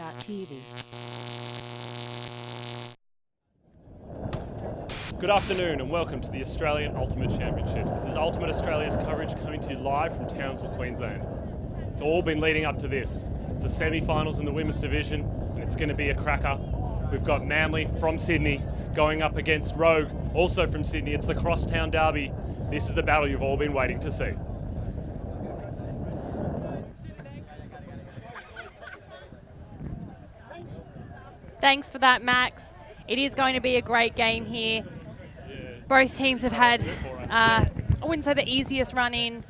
NSW.TV. Good afternoon and welcome to the Australian Ultimate Championships. This is Ultimate Australia's coverage coming to you live from Townsville, Queensland. It's all been leading up to this. It's the semi-finals in the women's division and it's going to be a cracker. We've got Manly from Sydney going up against Rogue, also from Sydney. It's the crosstown derby. This is the battle you've all been waiting to see. Thanks for that, Max. It is going to be a great game here. Both teams have had, I wouldn't say the easiest run in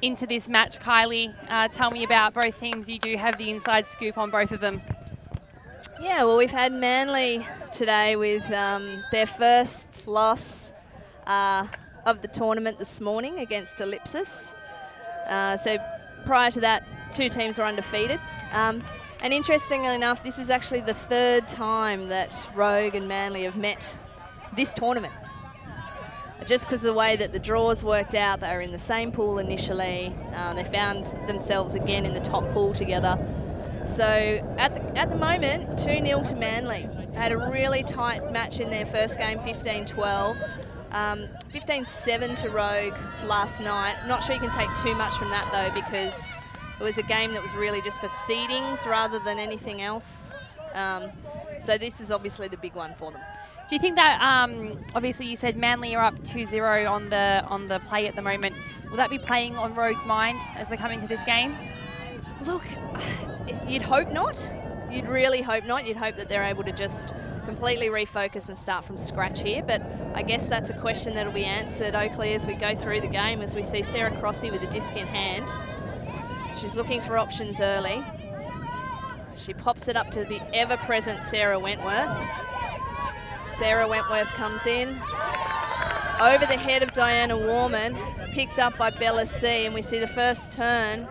into this match. Kylie, tell me about both teams. You do have the inside scoop on both of them. Yeah, well, we've had Manly today with their first loss of the tournament this morning against Ellipsis. So prior to that, two teams were undefeated. And interestingly enough, this is actually the third time that Rogue and Manly have met this tournament. Just because of the way that the draws worked out, they were in the same pool initially. They found themselves again in the top pool together. So at the moment, 2-0 to Manly. They had a really tight match in their first game, 15-12. 15-7 to Rogue last night. Not sure you can take too much from that though, because it was a game that was really just for seedings rather than anything else. So this is obviously the big one for them. Do you think that, obviously you said Manly are up 2-0 on the play at the moment. Will that be playing on Rogue's mind as they come into this game? Look, you'd hope not. You'd really hope not. You'd hope that they're able to just completely refocus and start from scratch here. But I guess that's a question that'll be answered, Oakley, as we go through the game, as we see Sarah Crossy with a disc in hand. She's looking for options early. She pops it up to the ever-present Sarah Wentworth. Sarah Wentworth comes in over the head of Diana Warman, picked up by Bella C, and we see the first turn.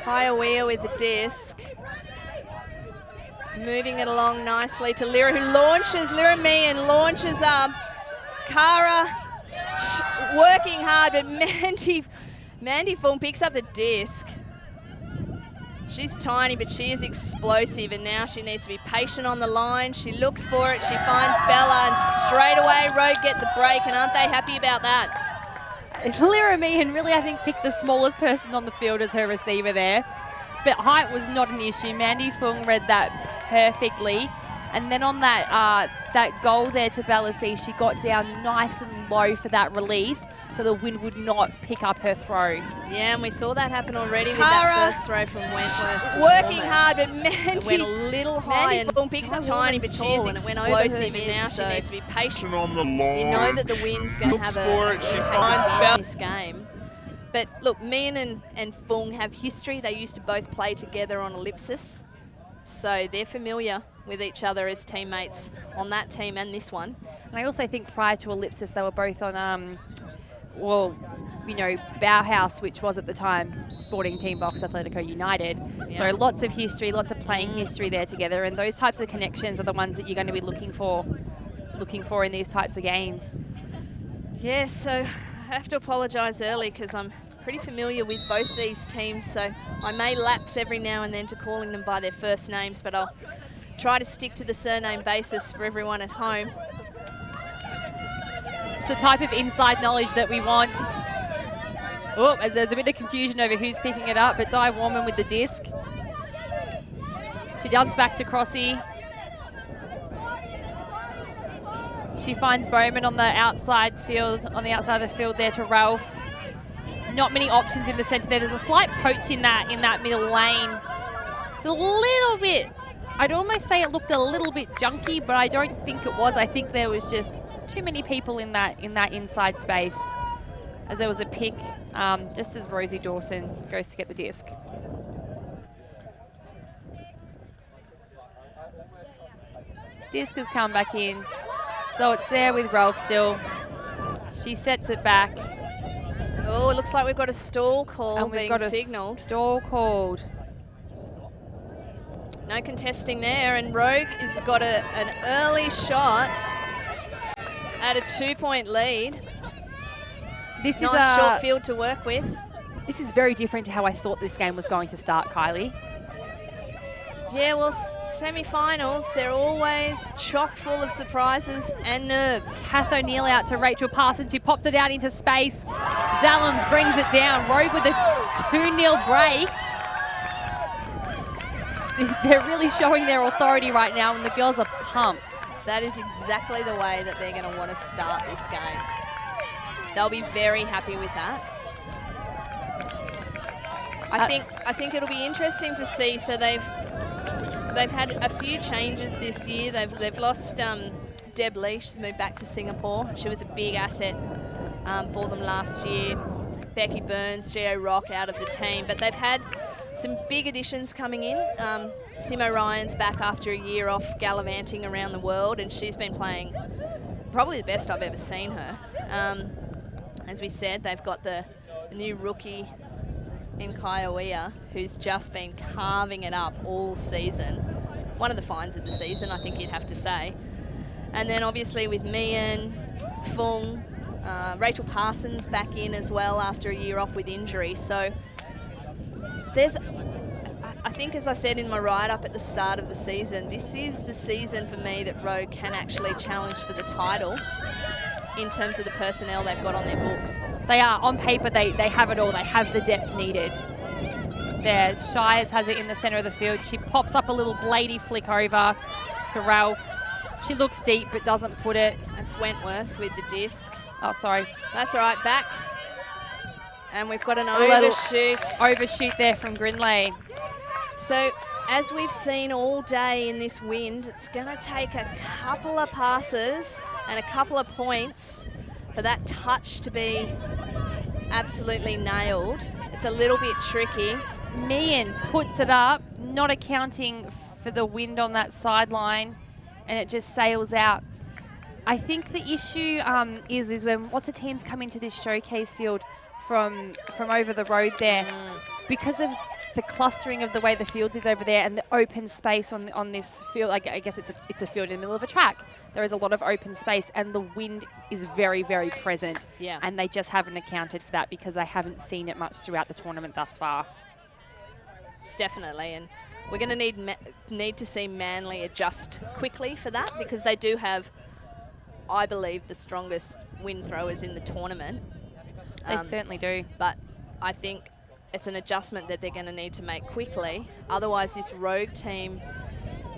Kaya Weir with the disc. Moving it along nicely to Lyra, who launches, Lyra Meehan launches up. Cara working hard, but Mandy Fung picks up the disc. She's tiny, but she is explosive, and now she needs to be patient on the line. She looks for it, she finds Bella, and straight away Rogue get the break, and aren't they happy about that? Lyra Meehan really, I think, picked the smallest person on the field as her receiver there. But height was not an issue. Mandy Fung read that perfectly. And then on that goal there to Bella C, she got down nice and low for that release, so the wind would not pick up her throw. Yeah, and we saw that happen already with that first throw from Wentworth. Working hard, but Mandy went a little high, and Fung picks it tiny, but she is explosive, and now she needs to be patient on the line. You know that the wind's going to have an impact in this game. But look, Meehan and Fung have history. They used to both play together on Ellipsis, so they're familiar with each other as teammates on that team and this one. And I also think prior to Ellipsis, they were both on, well, you know, Bauhaus, which was at the time Sporting Team Box Atletico United. Yeah. So lots of history, lots of playing history there together, and those types of connections are the ones that you're going to be looking for in these types of games. Yeah, so I have to apologise early because I'm pretty familiar with both these teams, so I may lapse every now and then to calling them by their first names, but I'll try to stick to the surname basis for everyone at home. It's the type of inside knowledge that we want. Oh, as there's a bit of confusion over who's picking it up, but Di Warman with the disc. She dumps back to Crossy. She finds Bowman on the outside field, on the outside of the field there to Ralph. Not many options in the centre there. There's a slight poach in that middle lane. It's a little bit, I'd almost say it looked a little bit junky, but I don't think it was. I think there was just too many people in that inside space, as there was a pick just as Rosie Dawson goes to get the disc. Disc has come back in, so it's there with Ralph still. She sets it back. Oh, it looks like we've got a stall call being signalled. Stall called. No contesting there, and Rogue has got an early shot at a 2-point lead. This nice is a short field to work with. This is very different to how I thought this game was going to start, Kylie. Yeah, well, semi-finals, they're always chock full of surprises and nerves. Kath O'Neill out to Rachel Parsons, who pops it out into space. Zallens brings it down. Rogue with a 2-0 break. They're really showing their authority right now, and the girls are pumped. That is exactly the way that they're going to want to start this game. They'll be very happy with that. I think it'll be interesting to see. So they've had a few changes this year. They've lost Deb Lee. She's moved back to Singapore. She was a big asset for them last year. Becky Burns, Gio Rock out of the team, but they've had some big additions coming in. Simo Ryan's back after a year off gallivanting around the world, and she's been playing probably the best I've ever seen her. As we said, they've got the new rookie in Kaiowea, who's just been carving it up all season. One of the finds of the season, I think you'd have to say. And then obviously with Mian, Fung, Rachel Parsons back in as well after a year off with injury. So I think, as I said in my write-up at the start of the season, this is the season for me that Rogue can actually challenge for the title in terms of the personnel they've got on their books. They are, on paper, they have it all. They have the depth needed. There, Shires has it in the centre of the field. She pops up a little bladey flick over to Ralph. She looks deep but doesn't put it. That's Wentworth with the disc. Oh, sorry. That's all right, back. And we've got an overshoot. Overshoot there from Grinley. So, as we've seen all day in this wind, it's going to take a couple of passes and a couple of points for that touch to be absolutely nailed. It's a little bit tricky. Mian puts it up, not accounting for the wind on that sideline, and it just sails out. I think the issue is when lots of teams come into this showcase field from over the road there, because of the clustering of the way the field is over there and the open space on this field. I guess it's a field in the middle of a track. There is a lot of open space, and the wind is very, very present. Yeah. And they just haven't accounted for that because they haven't seen it much throughout the tournament thus far. Definitely, and we're going to need to see Manly adjust quickly for that, because they do have, I believe, the strongest wind throwers in the tournament. They certainly do. But I think it's an adjustment that they're going to need to make quickly. Otherwise, this Rogue team,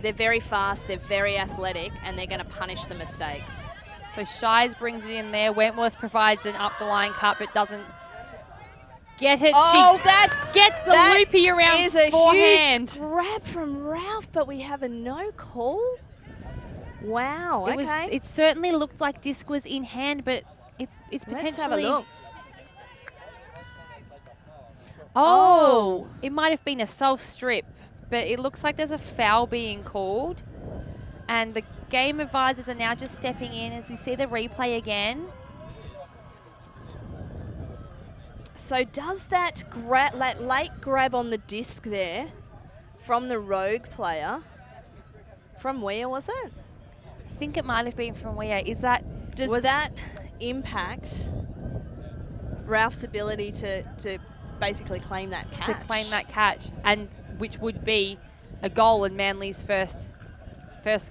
they're very fast, they're very athletic, and they're going to punish the mistakes. So Shies brings it in there. Wentworth provides an up-the-line cut, but doesn't get it. Oh, she gets the loopy around is a forehand. Huge grab from Ralph, but we have a no call. Wow, okay. It certainly looked like disc was in hand, but it's potentially... Let's have a look. Oh, it might have been a self-strip, but it looks like there's a foul being called. And the game advisors are now just stepping in as we see the replay again. So does that late grab on the disc there from the Rogue player, from where was it? I think it might have been from where. Does that impact Ralph's ability to basically claim that catch? To claim that catch, and which would be a goal in Manly's first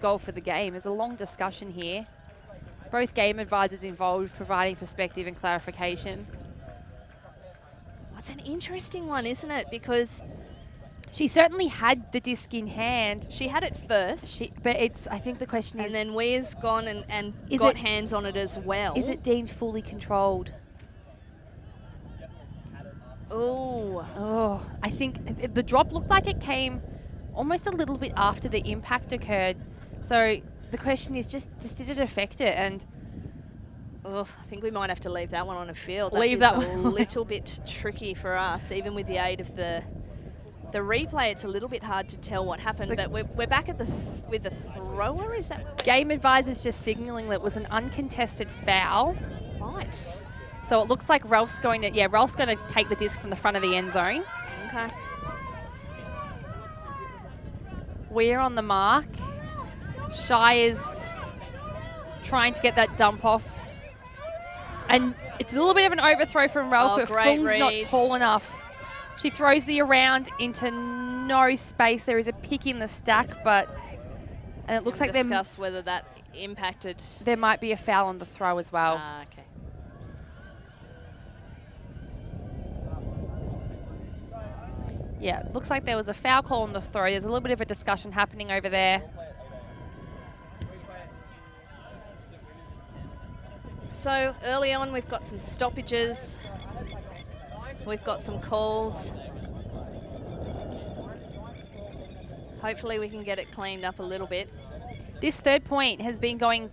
goal for the game. There's a long discussion here. Both game advisors involved providing perspective and clarification. It's an interesting one, isn't it? Because she certainly had the disc in hand. She had it first. But I think the question is... And then Weir's gone and got hands on it as well. Is it deemed fully controlled? Oh, I think the drop looked like it came almost a little bit after the impact occurred. So the question is just did it affect it? And I think we might have to leave that one on a field. Leave that a little bit tricky for us, even with the aid of the replay. It's a little bit hard to tell what happened, but we're back at with the thrower. Is that game advisors just signalling that it was an uncontested foul? Right. So it looks like Ralph's going to take the disc from the front of the end zone. Okay. We're on the mark. Shy is trying to get that dump off. And it's a little bit of an overthrow from Ralph, but great Fung's not read. tall enough. She throws the around into no space. There is a pick in the stack, and it looks like discuss whether that impacted. There might be a foul on the throw as well. Okay. Yeah, it looks like there was a foul call on the throw. There's a little bit of a discussion happening over there. So early on, we've got some stoppages. We've got some calls. Hopefully we can get it cleaned up a little bit. This third point has been going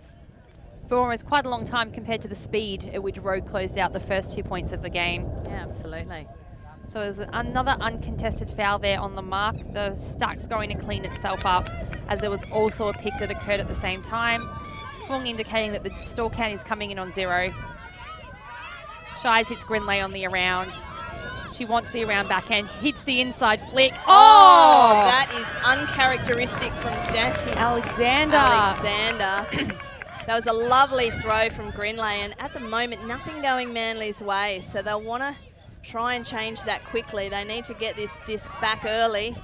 for almost quite a long time compared to the speed at which Rogue closed out the first 2 points of the game. Yeah, absolutely. So there's another uncontested foul there on the mark. The stack's going to clean itself up, as there was also a pick that occurred at the same time. Fung indicating that the stall count is coming in on 0. Shies hits Grinley on the around. She wants the around backhand, hits the inside flick. Oh, that is uncharacteristic from Jackie Alexander. That was a lovely throw from Grinley, and at the moment, nothing going Manly's way, so they'll want to try and change that quickly. They need to get this disc back early.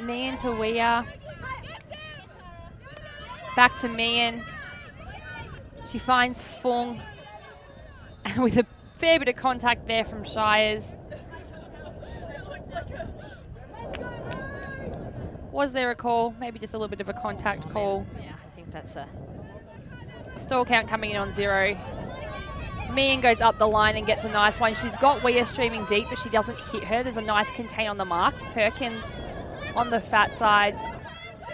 Meehan to Weir. Back to Meehan. She finds Fung with a fair bit of contact there from Shires. Was there a call? Maybe just a little bit of a contact call. Yeah, I think that's a... Stall count coming in on 0. Meehan goes up the line and gets a nice one. She's got Weir streaming deep, but she doesn't hit her. There's a nice contain on the mark. Perkins on the fat side.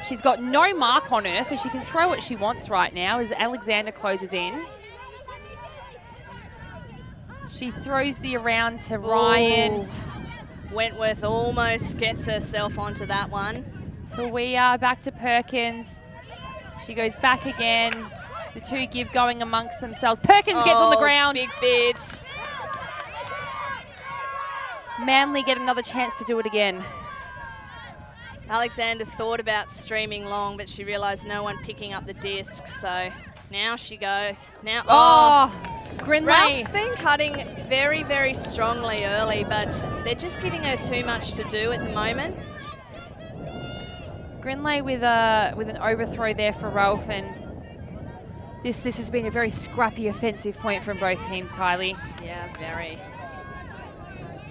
She's got no mark on her, so she can throw what she wants right now as Alexander closes in. She throws the around to Ryan. Ooh. Wentworth almost gets herself onto that one. To Weir, back to Perkins. She goes back again. The two give going amongst themselves. Perkins gets on the ground. Big bid. Manly get another chance to do it again. Alexander thought about streaming long, but she realised no one picking up the disc, so now she goes. Now, Grinley. Ralph's been cutting very, very strongly early, but they're just giving her too much to do at the moment. Grinley with an overthrow there for Ralph, and this has been a very scrappy offensive point from both teams, Kylie. Yeah, very.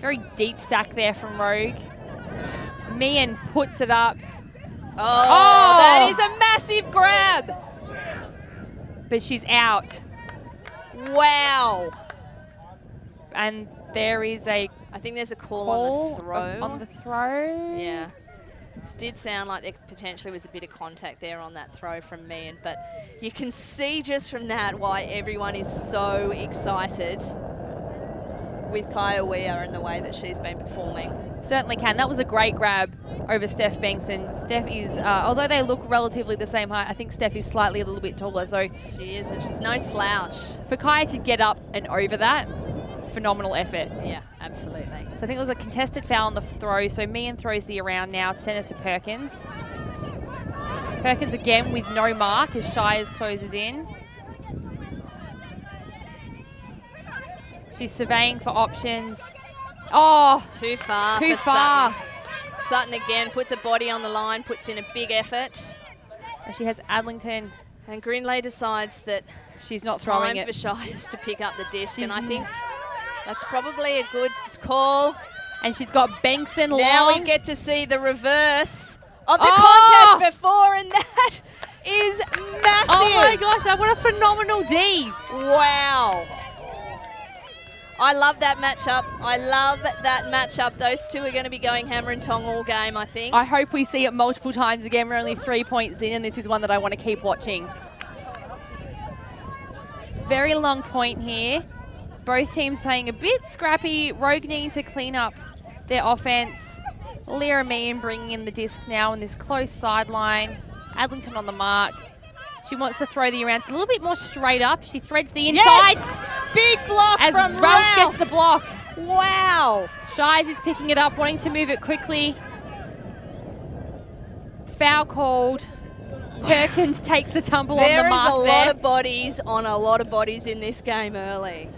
Very deep stack there from Rogue. Meehan puts it up. Oh, that is a massive grab. But she's out. Wow. And there is a I think there's a call on the throw. On the throw? Yeah. It did sound like there potentially was a bit of contact there on that throw from Meehan, but you can see just from that why everyone is so excited with Kaya Weir and the way that she's been performing. Certainly can. That was a great grab over Steph Bengtson. Steph is, although they look relatively the same height, I think Steph is slightly a little bit taller. So she is, and she's no slouch. For Kaya to get up and over that, phenomenal effort. Yeah, absolutely. So I think it was a contested foul on the throw. So Meehan throws the around now, send us to Perkins. Perkins again with no mark as Shires closes in. She's surveying for options. Oh, too far. Too far. Sutton again puts a body on the line, puts in a big effort. And she has Adlington. And Grinley decides that she's not throwing it. Time for Shires to pick up the disc, and I think that's probably a good call. And she's got Bengtson long. Now we get to see the reverse of the contest before, and that is massive. Oh my gosh, what a phenomenal D. Wow. I love that matchup. I love that matchup. Those two are going to be going hammer and tong all game, I think. I hope we see it multiple times again. We're only 3 points in, and this is one that I want to keep watching. Very long point here. Both teams playing a bit scrappy. Rogue needing to clean up their offense. Lyra Meehan bringing in the disc now in this close sideline. Adlington on the mark. She wants to throw the around. It's a little bit more straight up. She threads the inside. Yes! Big block as from Ralph gets the block. Wow. Shies is picking it up, wanting to move it quickly. Foul called. Perkins takes a tumble on the mark there. There is a lot of bodies on a lot of bodies in this game early.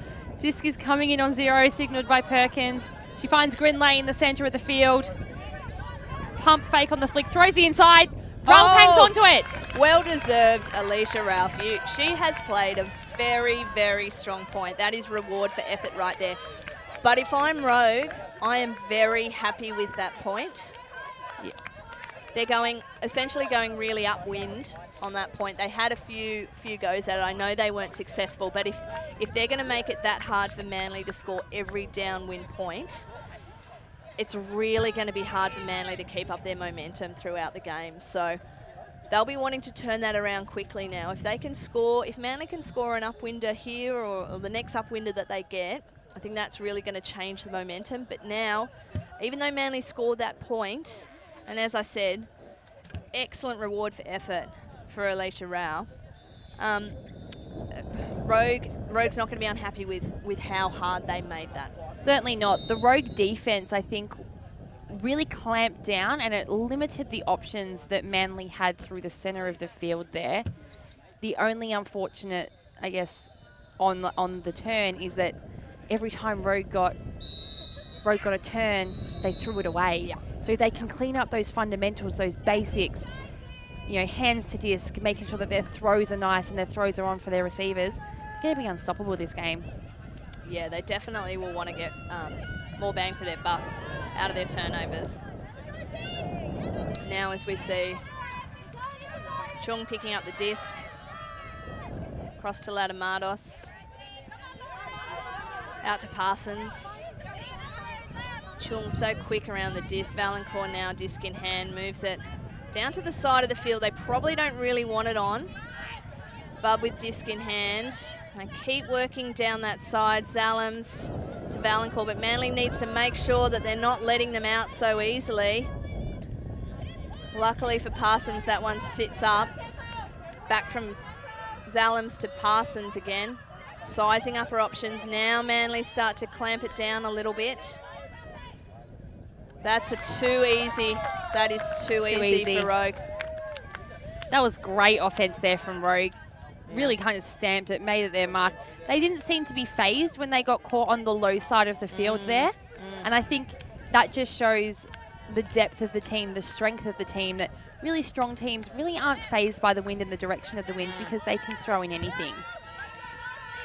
Disc is coming in on 0, signalled by Perkins. She finds Grinley in the centre of the field. Pump fake on the flick, throws the inside. Ralph hangs onto it. Well deserved, Alicia Ralph. She has played a very, very strong point. That is reward for effort right there. But if I'm Rogue, I am very happy with that point. Yeah. They're essentially going really upwind on that point. They had a few goes at it. I know they weren't successful, but if they're going to make it that hard for Manly to score every downwind point, it's really going to be hard for Manly to keep up their momentum throughout the game. So they'll be wanting to turn that around quickly now. If Manly can score an upwinder here or the next upwinder that they get, I think that's really going to change the momentum. But now, even though Manly scored that point, and as I said, excellent reward for effort for Alicia Rao, Rogue's not going to be unhappy with how hard they made that. Certainly not. The Rogue defence, I think, really clamped down and it limited the options that Manly had through the centre of the field there. The only unfortunate, I guess, on the turn is that every time Rogue got a turn, they threw it away. Yeah. So if they can clean up those fundamentals, those basics, hands to disc, making sure that their throws are nice and their throws are on for their receivers, they're going to be unstoppable this game. Yeah, they definitely will want to get more bang for their buck out of their turnovers. Now as we see Chung picking up the disc, across to Ladamados, out to Parsons. Chung so quick around the disc. Valancourt now disc in hand, moves it down to the side of the field. They probably don't really want it on. Bub with disc in hand. They keep working down that side. Zalams to Valancourt, but Manly needs to make sure that they're not letting them out so easily. Luckily for Parsons, that one sits up. Back from Zalams to Parsons again. Sizing up her options now. Manly start to clamp it down a little bit. That's too easy. That is too easy for Rogue. That was great offense there from Rogue. Really kind of stamped it, made it their mark. They didn't seem to be phased when they got caught on the low side of the field there. And I think that just shows the depth of the team, the strength of the team, that really strong teams really aren't phased by the wind and the direction of the wind because they can throw in anything.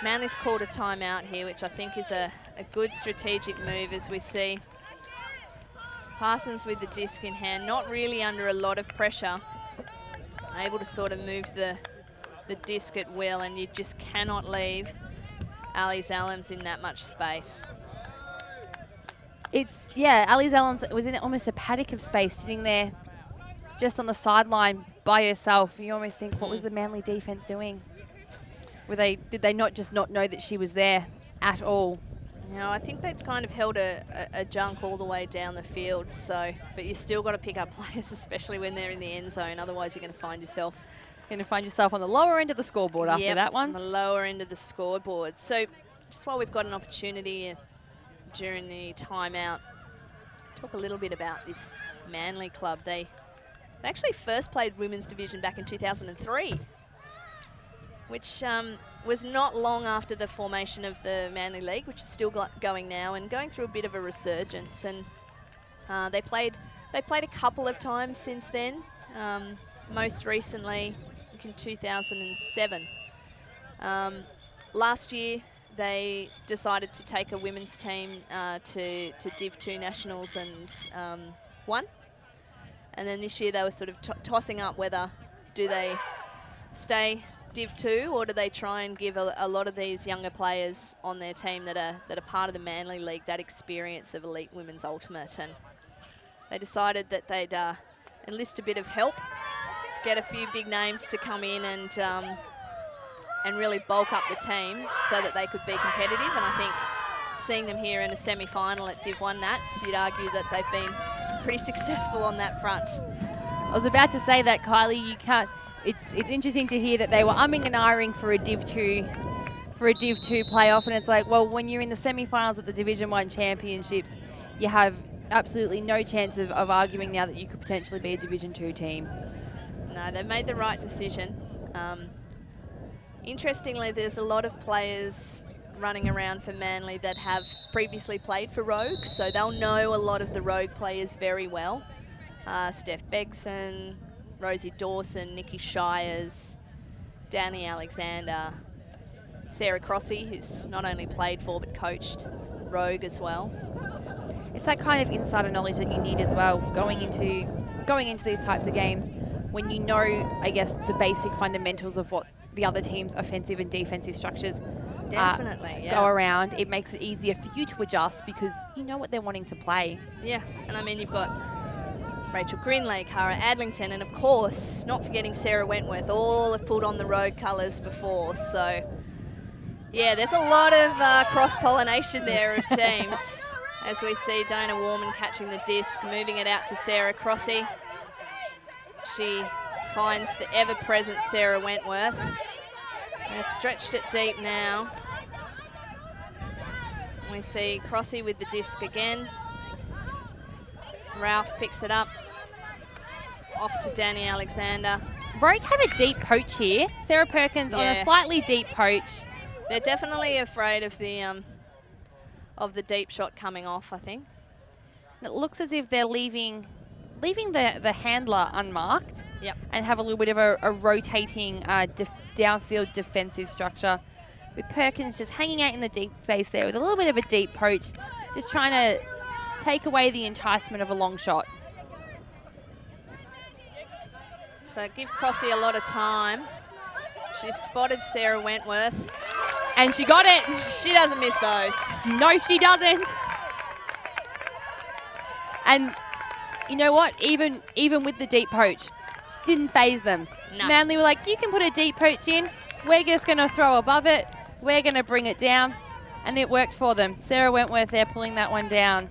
Manly's called a timeout here, which I think is a good strategic move as we see Parsons with the disc in hand, not really under a lot of pressure, able to sort of move the disc at will, and you just cannot leave Ali Zalams in that much space. Ali Zalams was in almost a paddock of space, sitting there just on the sideline by herself. You almost think, what was the Manly defence doing? Did they not know that she was there at all? No, I think they've kind of held a junk all the way down the field. So, but you still got to pick up players, especially when they're in the end zone. Otherwise, you're going to find yourself on the lower end of the scoreboard after that one. On the lower end of the scoreboard. So, just while we've got an opportunity during the timeout, talk a little bit about this Manly club. They actually first played women's division back in 2003, which was not long after the formation of the Manly League, which is still going now and going through a bit of a resurgence. And they played a couple of times since then. Most recently, I think in 2007. Last year, they decided to take a women's team to Div 2 Nationals and won. And then this year they were sort of tossing up whether do they stay Div 2 or do they try and give a lot of these younger players on their team that are part of the Manly League that experience of elite women's ultimate. And they decided that they'd enlist a bit of help, get a few big names to come in and really bulk up the team so that they could be competitive. And I think seeing them here in a semi-final at Div 1 Nats, you'd argue that they've been pretty successful on that front. I was about to say that, Kylie. You can't. It's interesting to hear that they were umming and ahhing for a Div 2 playoff, and it's like, well, when you're in the semi-finals at the Division 1 Championships, you have absolutely no chance of arguing now that you could potentially be a Division 2 team. No, they've made the right decision. Interestingly, there's a lot of players running around for Manly that have previously played for Rogue, so they'll know a lot of the Rogue players very well. Steph Begson, Rosie Dawson, Nikki Shires, Danny Alexander, Sarah Crossy, who's not only played for but coached Rogue as well. It's that kind of insider knowledge that you need as well going into these types of games when you know, I guess, the basic fundamentals of what the other team's offensive and defensive structures go around. It makes it easier for you to adjust because you know what they're wanting to play. Yeah, and I mean, you've got Rachel Greenlay, Cara Adlington, and of course, not forgetting Sarah Wentworth. All have pulled on the Rogue colours before, so yeah, there's a lot of cross-pollination there of teams. As we see Dana Warman catching the disc, moving it out to Sarah Crossy. She finds the ever-present Sarah Wentworth. Has stretched it deep now. We see Crossy with the disc again. Ralph picks it up. Off to Danny Alexander. Rogue have a deep poach here. Sarah Perkins on a slightly deep poach. They're definitely afraid of the deep shot coming off, I think. It looks as if they're leaving the handler unmarked. Yep. And have a little bit of a rotating downfield defensive structure with Perkins just hanging out in the deep space there with a little bit of a deep poach, just trying to take away the enticement of a long shot. So give Crossy a lot of time. She's spotted Sarah Wentworth. And she got it. She doesn't miss those. No, she doesn't. And you know what? Even with the deep poach, didn't phase them. No. Manly were like, you can put a deep poach in. We're just going to throw above it. We're going to bring it down. And it worked for them. Sarah Wentworth there pulling that one down.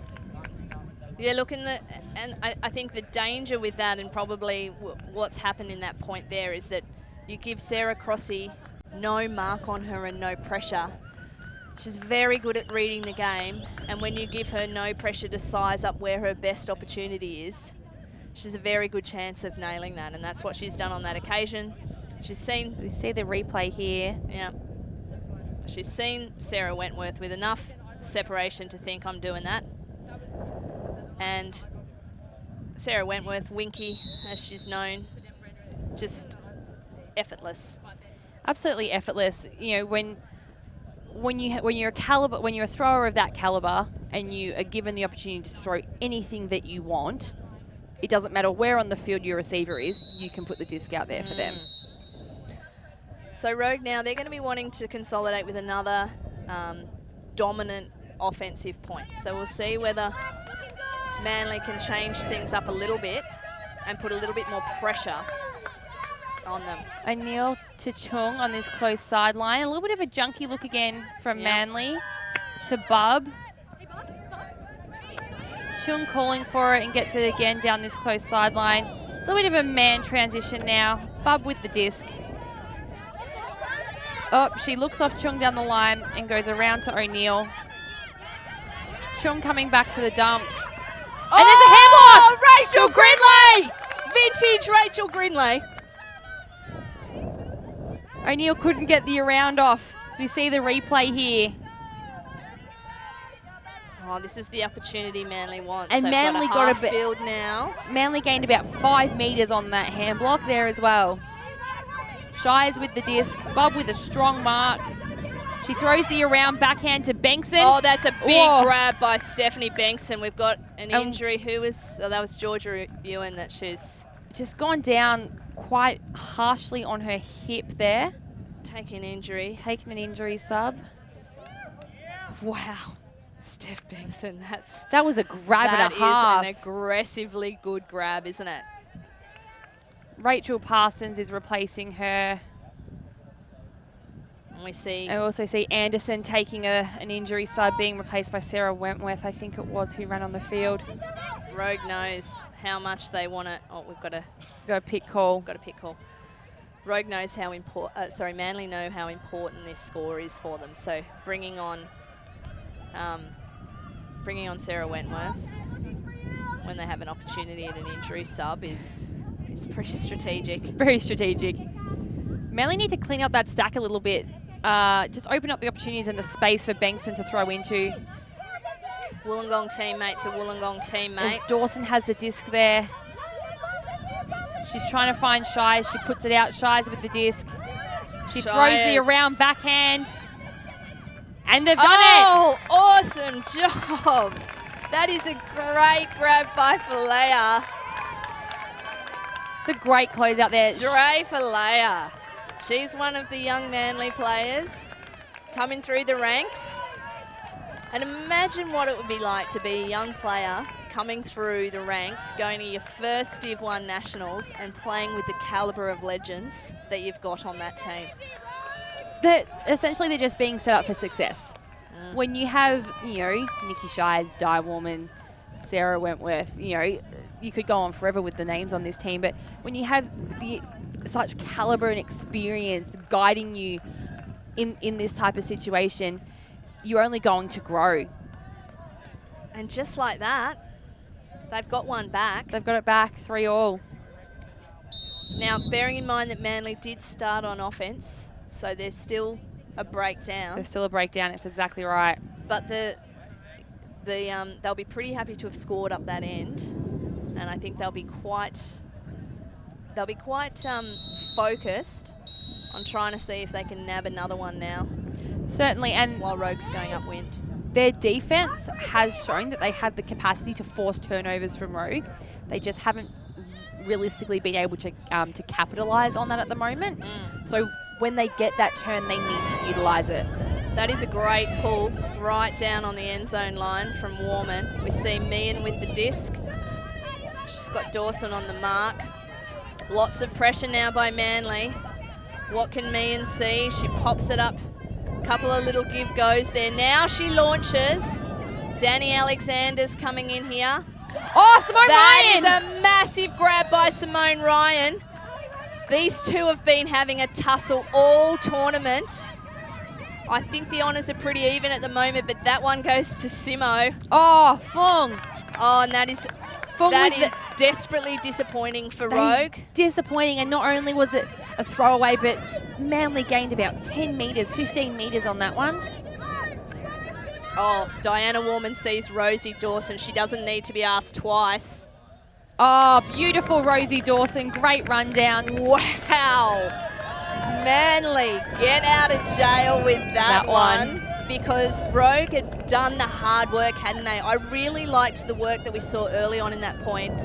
Yeah, look, I think the danger with that and probably what's happened in that point there is that you give Sarah Crossy no mark on her and no pressure. She's very good at reading the game, and when you give her no pressure to size up where her best opportunity is, she's a very good chance of nailing that, and that's what she's done on that occasion. She's seen... We see the replay here. Yeah. She's seen Sarah Wentworth with enough separation to think, I'm doing that. And Sarah Wentworth, Winky, as she's known, just effortless. Absolutely effortless. You know, when you're a thrower of that caliber and you are given the opportunity to throw anything that you want, it doesn't matter where on the field your receiver is, you can put the disc out there for them. So Rogue now, they're going to be wanting to consolidate with another dominant offensive point. So we'll see whether Manly can change things up a little bit and put a little bit more pressure on them. O'Neill to Chung on this close sideline. A little bit of a junky look again from Manly to Bub. Chung calling for it and gets it again down this close sideline. A little bit of a man transition now. Bub with the disc. Oh, she looks off Chung down the line and goes around to O'Neill. Chung coming back to the dump. And there's a handball! Rachel Greenlay! Vintage Rachel Greenlay. O'Neill couldn't get the around off. So we see the replay here. Oh, this is the opportunity Manly wants. And They've Manly got a half got a bit field now. Manly gained about 5 metres on that hand block there as well. Shires with the disc. Bob with a strong mark. She throws the around backhand to Bengtson. Oh, that's a big grab by Stephanie Bengtson. We've got an injury. Who was? Oh, that was Georgia Ewan that she's just gone down quite harshly on her hip there. Taking injury. Taking an injury sub. Wow. Steph Bengtson, that was a grab and a half. That is an aggressively good grab, isn't it? Rachel Parsons is replacing her. And I also see Anderson taking an injury sub, being replaced by Sarah Wentworth, I think it was, who ran on the field. Rogue knows how much they want to. Oh, we've got a pick call. Got a pick call. Rogue knows how important. Manly know how important this score is for them. So bringing on Sarah Wentworth when they have an opportunity at an injury sub is pretty strategic. It's very strategic. Manly need to clean up that stack a little bit just open up the opportunities and the space for Bengtson to throw into. Wollongong teammate to Wollongong teammate. As Dawson has the disc there. She's trying to find Shies. She puts it out. Shies with the disc. She throws the around backhand. And they've done it. Oh, awesome job. That is a great grab by Falea. It's a great close out there. Dre Falea. She's one of the young Manly players coming through the ranks. And imagine what it would be like to be a young player coming through the ranks, going to your first Div 1 Nationals and playing with the calibre of legends that you've got on that team. Essentially, they're just being set up for success. When you have, Nikki Shies, Di Warman, Sarah Wentworth, you could go on forever with the names on this team, but when you have such calibre and experience guiding you in this type of situation, you're only going to grow. And just like that, they've got one back. They've got it back, 3-all. Now, bearing in mind that Manly did start on offence, so there's still a breakdown. There's still a breakdown, it's exactly right. But they'll be pretty happy to have scored up that end, and I think they'll be quite focused on trying to see if they can nab another one now. Certainly, and while Rogue's going upwind. Their defense has shown that they have the capacity to force turnovers from Rogue. They just haven't realistically been able to capitalise on that at the moment. So when they get that turn, they need to utilise it. That is a great pull right down on the end zone line from Warman. We see Meehan with the disc. She's got Dawson on the mark. Lots of pressure now by Manly. What can Meehan see? She pops it up. Couple of little give goes there. Now she launches. Danny Alexander's coming in here. Oh, Simone Ryan! That is a massive grab by Simone Ryan. These two have been having a tussle all tournament. I think the honours are pretty even at the moment, but that one goes to Simo. Oh, Fung. Oh, and that is desperately disappointing for Rogue. Disappointing, and not only was it a throwaway, but Manly gained about 10 metres, 15 metres on that one. Oh, Diana Warman sees Rosie Dawson. She doesn't need to be asked twice. Oh, beautiful Rosie Dawson. Great rundown. Wow. Manly, get out of jail with that one. Because Rogue had done the hard work, hadn't they? I really liked the work that we saw early on in that point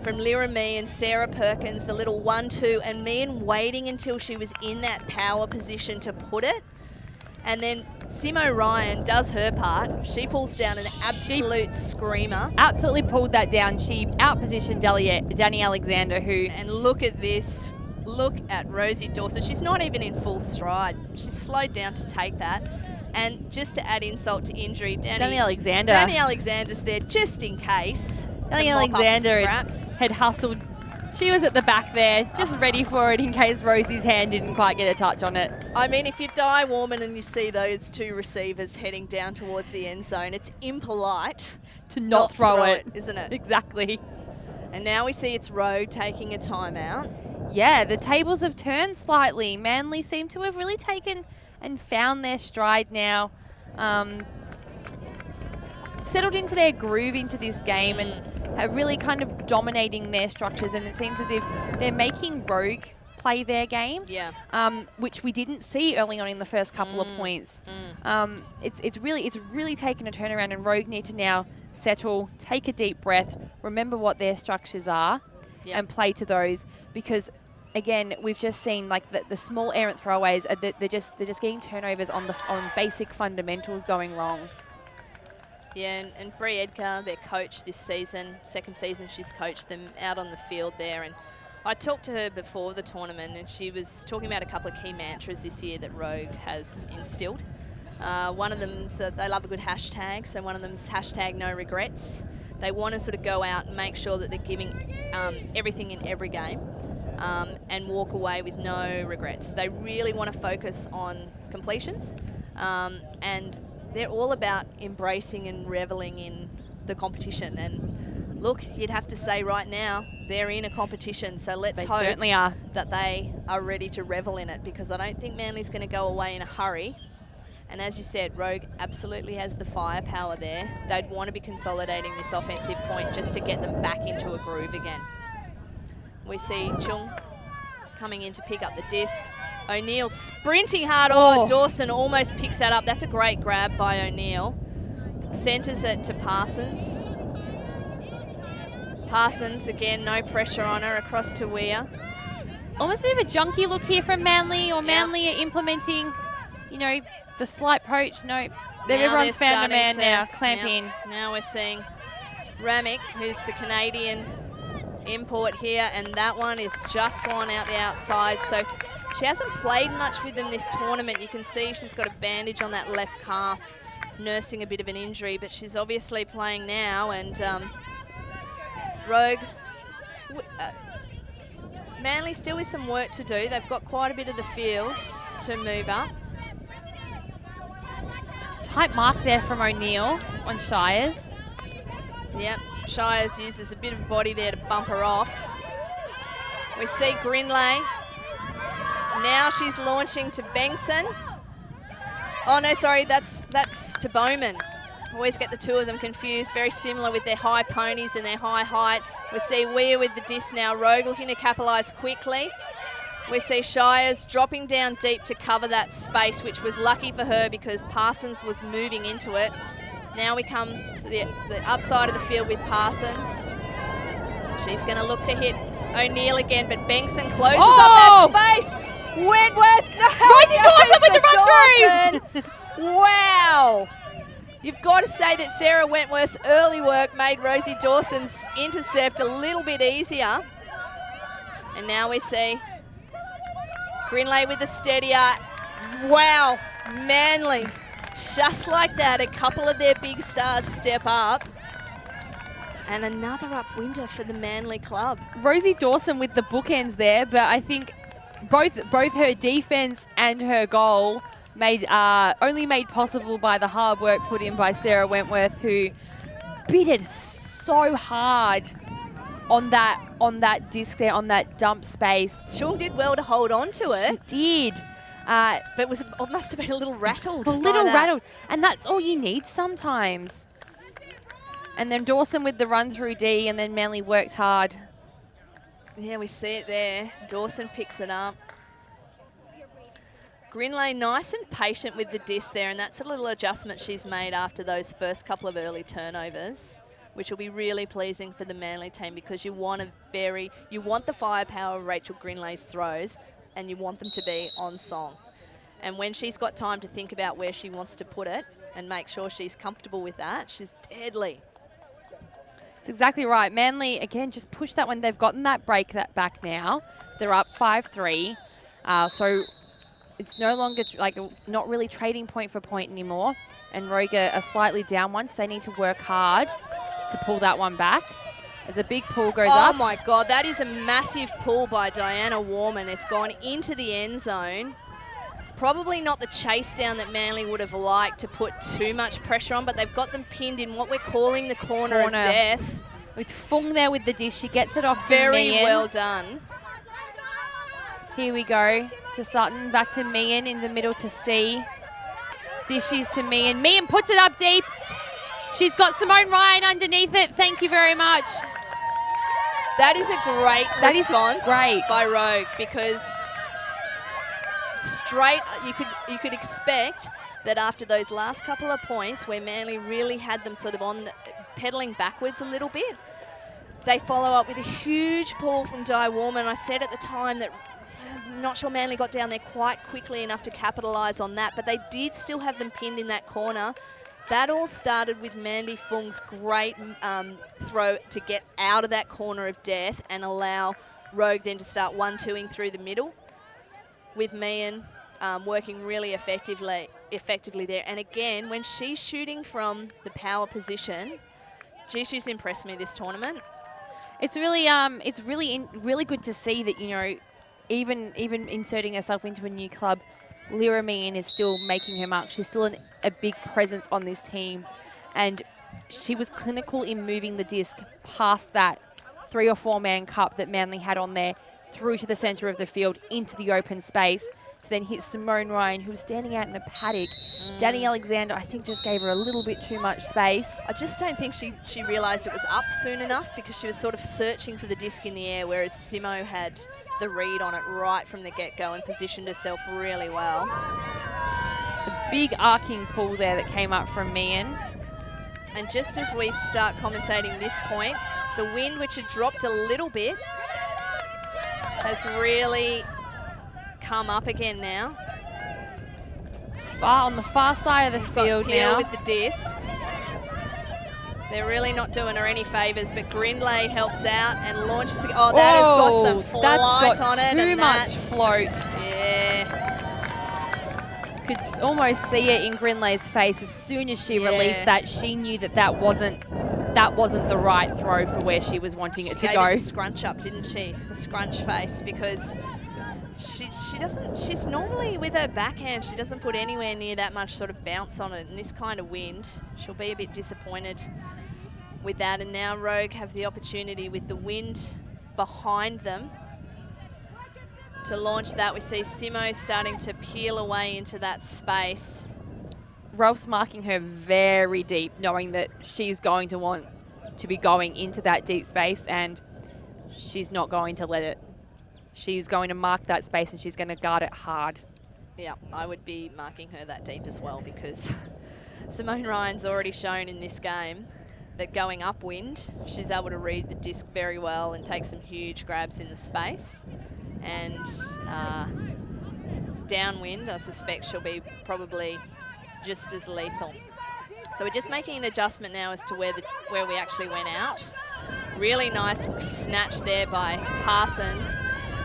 from Lyra Mee and Sarah Perkins, the little 1-2, and Meehan waiting until she was in that power position to put it. And then Simo Ryan does her part. She pulls down an absolute screamer. Absolutely pulled that down. She outpositioned Danny Alexander, who... And look at this. Look at Rosie Dawson. She's not even in full stride. She's slowed down to take that. And just to add insult to injury, Danny Alexander's there just in case. Danny Alexander had hustled. She was at the back there, just ready for it in case Rosie's hand didn't quite get a touch on it. I mean, if you die Warman and you see those two receivers heading down towards the end zone, it's impolite to not throw it, isn't it? Exactly. And now we see it's Rogue taking a timeout. Yeah, the tables have turned slightly. Manly seem to have really taken and found their stride now. Settled into their groove into this game and are really kind of dominating their structures, and it seems as if they're making Rogue play their game, which we didn't see early on in the first couple of points. It's really taken a turnaround, and Rogue need to now settle, take a deep breath, remember what their structures are, and play to those, because again, we've just seen like the small errant throwaways. They're just getting turnovers on basic fundamentals going wrong. Yeah, and Bree Edgar, their coach this season, second season she's coached them out on the field there. And I talked to her before the tournament, and she was talking about a couple of key mantras this year that Rogue has instilled. One of them, they love a good hashtag, so one of them is hashtag no regrets. They want to sort of go out and make sure that they're giving everything in every game. And walk away with no regrets. They really want to focus on completions, and they're all about embracing and reveling in the competition. And look, you'd have to say right now they're in a competition. So let's They hope certainly are. that they are ready to revel in it, because I don't think Manly's going to go away in a hurry. And as you said, Rogue absolutely has the firepower there. They'd want to be consolidating this offensive point just to get them back into a groove again. We see Chung coming in to pick up the disc. O'Neill sprinting hard. Oh, Dawson almost picks that up. That's a great grab by O'Neill. Centres it to Parsons. Parsons, again, no pressure on her, across to Weir. Almost a bit of a junky look here from Manly, or Manly are implementing, you know, the slight poach. No, everyone's found a man now. Clamp in. Now we're seeing Ramick, who's the Canadian import here, and that one is just gone out the outside. So she hasn't played much with them this tournament. You can see she's got a bandage on that left calf, nursing a bit of an injury, but she's obviously playing now. And Rogue, Manly still with some work to do. They've got quite a bit of the field to move up. Tight mark there from O'Neill on Shires. Yep, Shires uses a bit of body there to bump her off. We see Grinley. Now she's launching to Bengtson. Oh no, sorry, that's to Bowman. Always get the two of them confused. Very similar with their high ponies and their high height. We see Weir with the disc now. Rogue looking to capitalise quickly. We see Shires dropping down deep to cover that space, which was lucky for her because Parsons was moving into it. Now we come to the upside of the field with Parsons. She's going to look to hit O'Neill again, but Bengtson closes up that space. Wentworth, no! Rosie Dawson with the run through! Wow! You've got to say that Sarah Wentworth's early work made Rosie Dawson's intercept a little bit easier. And now we see Grinley with the steadier. Wow, Manly. Just like that, a couple of their big stars step up. And another upwinder for the Manly club. Rosie Dawson with the bookends there, but I think both her defense and her goal only made possible by the hard work put in by Sarah Wentworth, who bitted so hard on that disc there, on that dump space. Chung did well to hold on to it. She did. But it must have been a little rattled. And that's all you need sometimes. And then Dawson with the run through D, and then Manly worked hard. Yeah, we see it there. Dawson picks it up. Grinley nice and patient with the disc there, and that's a little adjustment she's made after those first couple of early turnovers, which will be really pleasing for the Manly team because you want the firepower of Rachel Grinley's throws, and you want them to be on song. And when she's got time to think about where she wants to put it and make sure she's comfortable with that, she's deadly. That's exactly right. Manly, again, just push that one. They've gotten that break back now. They're up 5-3. So it's no longer not really trading point for point anymore. And Rogue are slightly down one, so they need to work hard to pull that one back. As a big pull goes up. Oh my God, that is a massive pull by Diana Warman. It's gone into the end zone. Probably not the chase down that Manly would have liked to put too much pressure on, but they've got them pinned in what we're calling the corner of death. With Fung there with the dish, she gets it off to Very Meehan. well done. Here we go to Sutton, back to Meehan in the middle to C. Dishes to Meehan. Meehan puts it up deep. She's got Simone Ryan underneath it. Thank you very much. That is a great response by Rogue, because you could expect that after those last couple of points where Manly really had them sort of pedaling backwards a little bit, they follow up with a huge pull from Di Warman. I said at the time that I'm not sure Manly got down there quite quickly enough to capitalise on that, but they did still have them pinned in that corner. That all started with Mandy Fung's great throw to get out of that corner of death and allow Rogue then to start 1-2ing through the middle, with Meehan working really effectively there. And again, when she's shooting from the power position, she's impressed me this tournament. It's really really good to see that, you know, even inserting herself into a new club, Lyra Meehan is still making her mark. She's still a big presence on this team. And she was clinical in moving the disc past that 3 or 4 man cup that Manly had on there, through to the centre of the field into the open space to then hit Simone Ryan, who was standing out in a paddock. Danny Alexander, I think, just gave her a little bit too much space. I just don't think she realised it was up soon enough, because she was sort of searching for the disc in the air, whereas Simo had the read on it right from the get-go and positioned herself really well. It's a big arcing pull there that came up from Meehan. And just as we start commentating this point, the wind, which had dropped a little bit, has really come up again now. On the far side of the field now. With the disc. They're really not doing her any favours, but Grindlay helps out and launches the... Oh, that has got some flight on it. Too much float. Yeah. Could almost see it in Grindlay's face as soon as she released that. She knew that wasn't the right throw for where she was wanting it to go. She gave it the scrunch up, didn't she? The scrunch face, because she's normally, with her backhand, she doesn't put anywhere near that much sort of bounce on it. In this kind of wind, she'll be a bit disappointed with that. And now Rogue have the opportunity, with the wind behind them, to launch that. We see Simo starting to peel away into that space. Ralph's marking her very deep, knowing that she's going to want to be going into that deep space, and she's not going to let it. She's going to mark that space, and she's going to guard it hard. Yeah, I would be marking her that deep as well, because Simone Ryan's already shown in this game that going upwind, she's able to read the disc very well and take some huge grabs in the space. And downwind, I suspect she'll be probably just as lethal. So we're just making an adjustment now as to where we actually went out. Really nice snatch there by Parsons.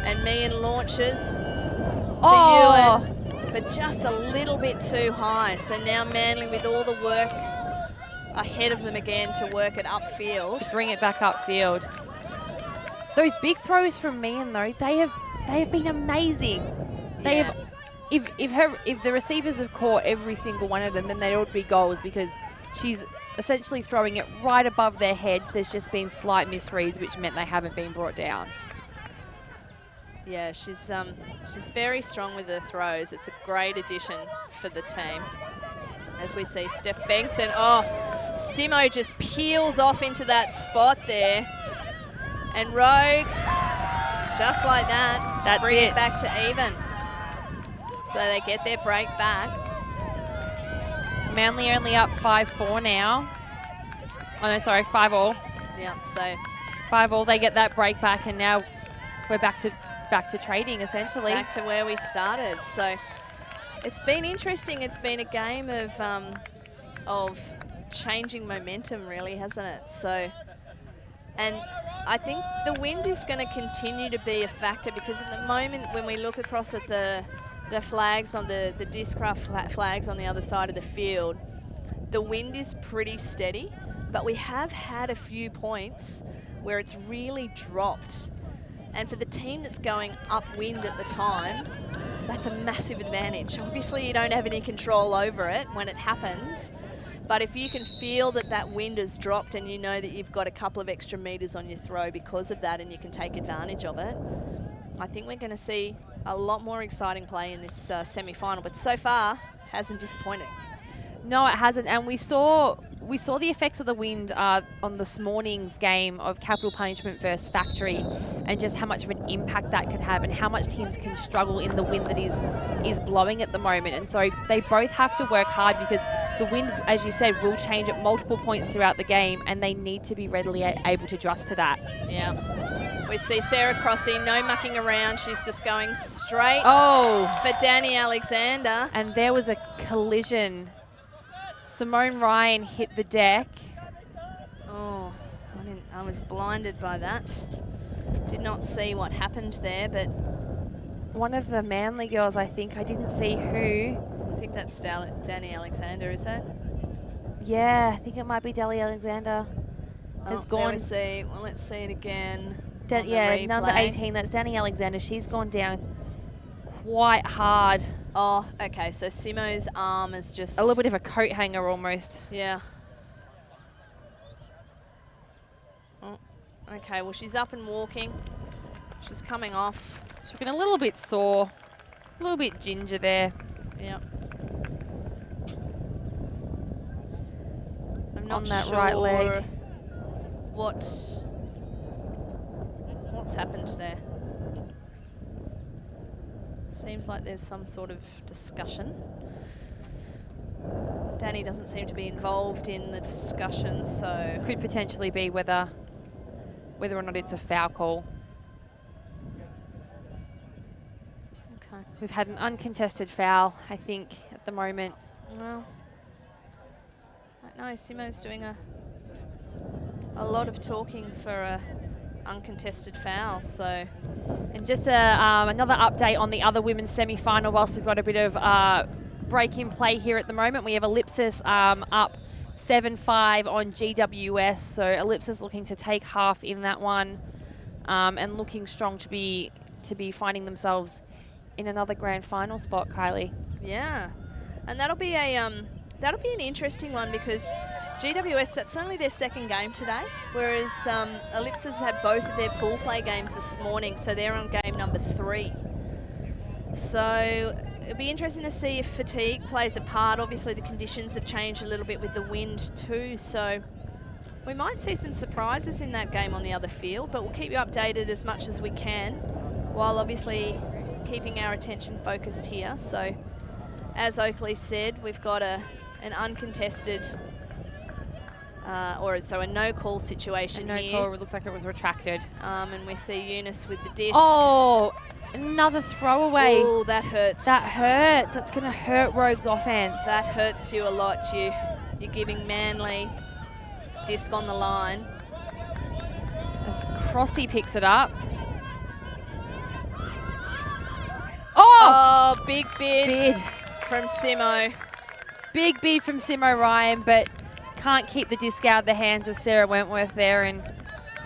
And Meehan launches to Ewan, but just a little bit too high. So now Manly, with all the work ahead of them again to work it upfield. To bring it back upfield. Those big throws from Meehan, though, they have been amazing. They have. If the receivers have caught every single one of them, then they ought to be goals, because she's essentially throwing it right above their heads. There's just been slight misreads, which meant they haven't been brought down. Yeah, she's very strong with her throws. It's a great addition for the team. As we see Steph Banks, and Simo just peels off into that spot there. And Rogue, just like that, bring it back to even. So they get their break back. Manly only up 5-4 now. Oh no, sorry, 5-all. Yeah, so 5-all. They get that break back, and now we're back to trading, essentially. Back to where we started. So it's been interesting. It's been a game of changing momentum, really, hasn't it? So, and I think the wind is going to continue to be a factor, because at the moment, when we look across at the flags on the Discraft flags on the other side of the field, the wind is pretty steady, but we have had a few points where it's really dropped. And for the team that's going upwind at the time, that's a massive advantage. Obviously, you don't have any control over it when it happens, but if you can feel that wind has dropped, and you know that you've got a couple of extra meters on your throw because of that, and you can take advantage of it, I think we're going to see a lot more exciting play in this semi-final, but so far hasn't disappointed. No, it hasn't, and we saw the effects of the wind on this morning's game of Capital Punishment versus Factory, and just how much of an impact that could have, and how much teams can struggle in the wind that is blowing at the moment. And so they both have to work hard, because the wind, as you said, will change at multiple points throughout the game, and they need to be readily able to adjust to that. Yeah. We see Sarah crossing, no mucking around. She's just going straight for Danny Alexander. And there was a collision. Simone Ryan hit the deck. Oh, I was blinded by that. Did not see what happened there, but one of the Manly girls, I think, I didn't see who. I think that's Danny Alexander, is it? Yeah, I think it might be Danny Alexander. Has gone. Let's see it again. Number 18, that's Danny Alexander. She's gone down quite hard. Oh, okay, so Simo's arm is just... a little bit of a coat hanger almost. Yeah. Okay, well, she's up and walking. She's coming off. She's looking a little bit sore, a little bit ginger there. Yep. I'm On not that sure right leg. what's happened there. Seems like there's some sort of discussion. Danny doesn't seem to be involved in the discussion, so... Could potentially be whether or not it's a foul call. Okay. We've had an uncontested foul, I think, at the moment. Well, I know Simo's doing a lot of talking for a uncontested foul, so... And just another update on the other women's semi-final whilst we've got a bit of break in play here at the moment. We have Ellipsis up 7-5 on GWS, so Ellipsis looking to take half in that one and looking strong to be finding themselves in another grand final spot, Kylie. Yeah, and that'll be an interesting one because GWS, that's only their second game today, whereas Ellipsis had both of their pool play games this morning, so they're on game number 3. So it'll be interesting to see if fatigue plays a part. Obviously the conditions have changed a little bit with the wind too, so we might see some surprises in that game on the other field, but we'll keep you updated as much as we can, while obviously keeping our attention focused here. So as Oakley said, we've got an uncontested a no-call situation here. No call, it looks like it was retracted. And we see Eunice with the disc. Oh, another throwaway. Oh, that hurts. That hurts. That's going to hurt Rogue's offense. That hurts you a lot. You're giving Manly disc on the line. As Crossy picks it up. Oh! Big bid from Simo. Big bid from Simo Ryan, but can't keep the disc out of the hands of Sarah Wentworth there. And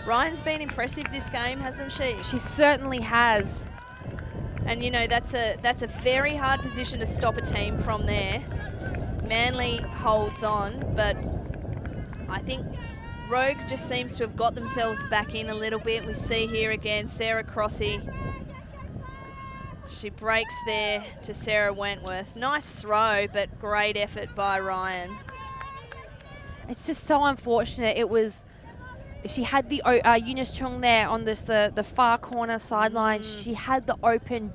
Ryan's been impressive this game, hasn't she? She certainly has. And you know, that's a very hard position to stop a team from there. Manly holds on, but I think Rogue just seems to have got themselves back in a little bit. We see here again Sarah Crossy. She breaks there to Sarah Wentworth. Nice throw, but great effort by Ryan. It's just so unfortunate. She had the Eunice Chung there on the far corner sideline. She had the open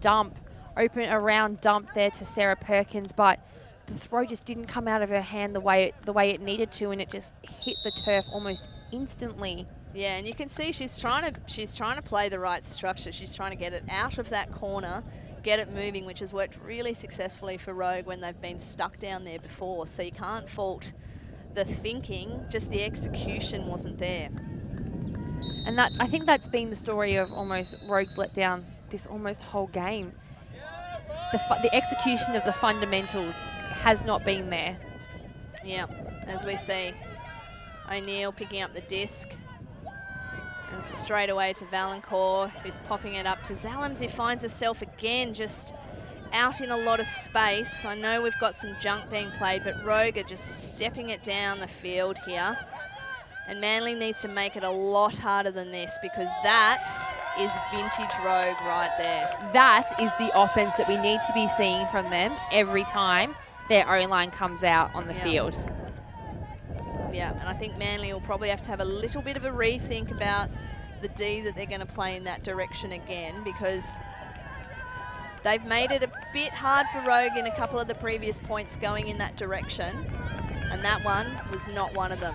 around dump there to Sarah Perkins, but the throw just didn't come out of her hand the way it needed to, and it just hit the turf almost instantly. Yeah, and you can see she's trying to play the right structure. She's trying to get it out of that corner, get it moving, which has worked really successfully for Rogue when they've been stuck down there before. So you can't fault the thinking, just the execution wasn't there. And I think that's been the story of almost Rogue's let down this almost whole game. The execution of the fundamentals has not been there. Yeah, as we see O'Neill picking up the disc. And straight away to Valancourt, who's popping it up to Zalams, who finds herself again just out in a lot of space. I know we've got some junk being played, but Rogue are just stepping it down the field here. And Manly needs to make it a lot harder than this, because that is vintage Rogue right there. That is the offense that we need to be seeing from them every time their O-line comes out on the field. Yeah, and I think Manly will probably have to have a little bit of a rethink about the D that they're going to play in that direction again, because they've made it a bit hard for Rogue in a couple of the previous points going in that direction, and that one was not one of them.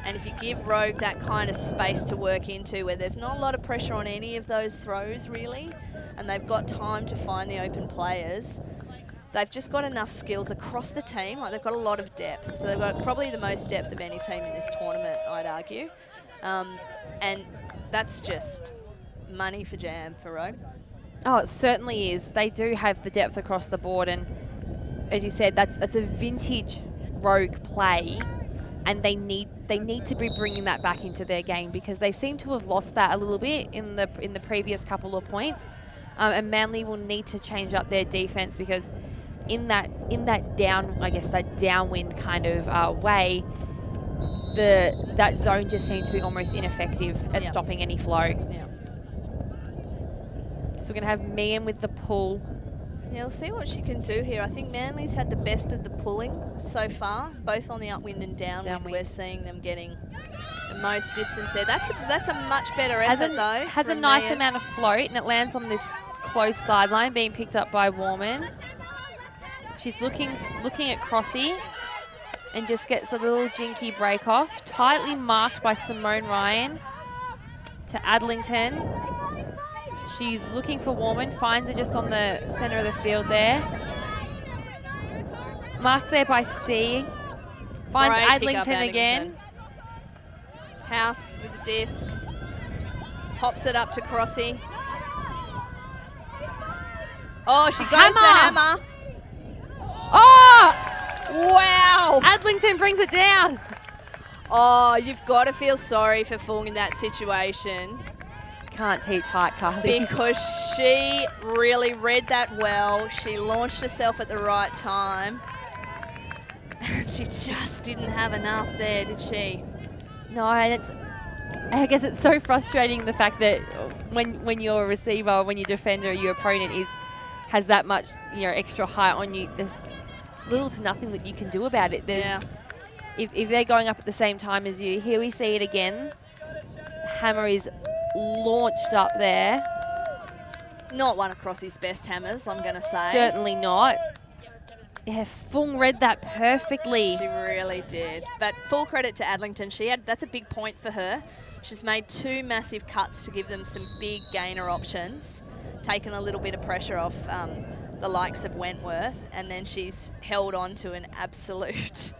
And if you give Rogue that kind of space to work into, where there's not a lot of pressure on any of those throws really, and they've got time to find the open players, they've just got enough skills across the team. Like, they've got a lot of depth. So they've got probably the most depth of any team in this tournament, I'd argue. And that's just money for jam for Rogue. Oh, it certainly is. They do have the depth across the board, and as you said, that's a vintage Rogue play, and they need to be bringing that back into their game, because they seem to have lost that a little bit in the previous couple of points. And Manly will need to change up their defense, because in that downwind kind of way, that zone just seemed to be almost ineffective at stopping any flow. Yeah. So we're going to have Mian with the pull. Yeah, we'll see what she can do here. I think Manly's had the best of the pulling so far, both on the upwind and downwind. We're seeing them getting the most distance there. That's a much better effort, though. Has a nice amount of float, and it lands on this close sideline, being picked up by Warman. She's looking at Crossy and just gets a little jinky break off. Tightly marked by Simone Ryan to Adlington. She's looking for Warman, finds her just on the centre of the field there. Marked there by C. Finds Adlington again. House with the disc. Pops it up to Crossy. Oh, she goes the hammer. Oh! Wow! Adlington brings it down. Oh, you've got to feel sorry for Fung in that situation. Can't teach height, Carly. Because she really read that well. She launched herself at the right time. She just didn't have enough there, did she? No, and I guess it's so frustrating, the fact that when you're a receiver, when your defender, your opponent has that much extra height on you, there's little to nothing that you can do about it. If they're going up at the same time as you, here we see it again. Hammer is launched up there. Not one of Crossy's best hammers, I'm going to say. Certainly not. Yeah, Fung read that perfectly. She really did. But full credit to Adlington. That's a big point for her. She's made 2 massive cuts to give them some big gainer options, taken a little bit of pressure off the likes of Wentworth, and then she's held on to an absolute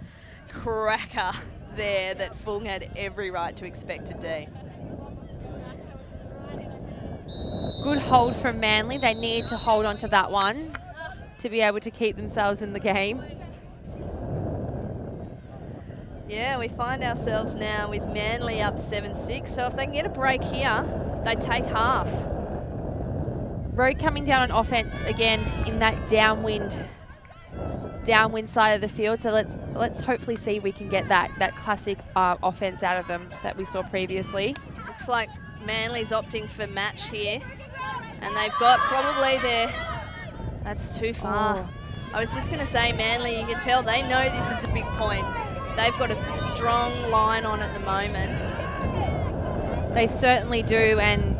cracker there that Fung had every right to expect to do. Good hold from Manly. They need to hold on to that one to be able to keep themselves in the game. Yeah, we find ourselves now with Manly up 7-6. So if they can get a break here, they take half. Road coming down on offense again in that downwind side of the field. So let's hopefully see if we can get that classic offense out of them that we saw previously. Looks like Manly's opting for match here. And they've got probably their... That's too far. Oh. I was just going to say, Manly, you can tell they know this is a big point. They've got a strong line on at the moment. They certainly do, and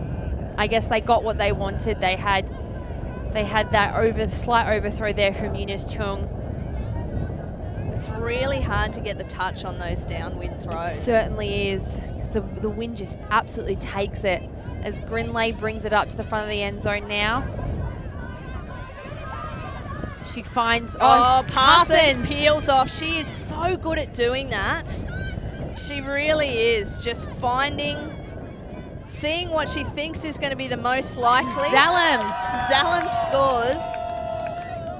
I guess they got what they wanted. They had that slight overthrow there from Eunice Chung. It's really hard to get the touch on those downwind throws. It certainly is, because the wind just absolutely takes it. As Grinley brings it up to the front of the end zone now. She finds... Parsons peels off. She is so good at doing that. She really is. Just seeing what she thinks is going to be the most likely. Zalem scores.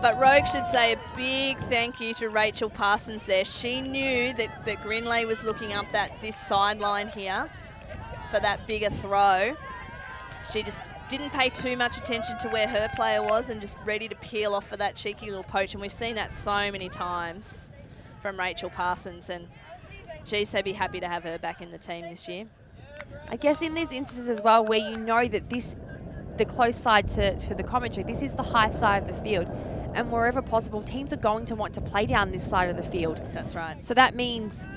But Rogue should say a big thank you to Rachel Parsons there. She knew that Grinley was looking up this sideline here for that bigger throw. She just didn't pay too much attention to where her player was and just ready to peel off for that cheeky little poach. And we've seen that so many times from Rachel Parsons. And, geez, they'd be happy to have her back in the team this year. I guess in these instances as well where you know that the close side to the commentary, this is the high side of the field. And wherever possible, teams are going to want to play down this side of the field. That's right. So that means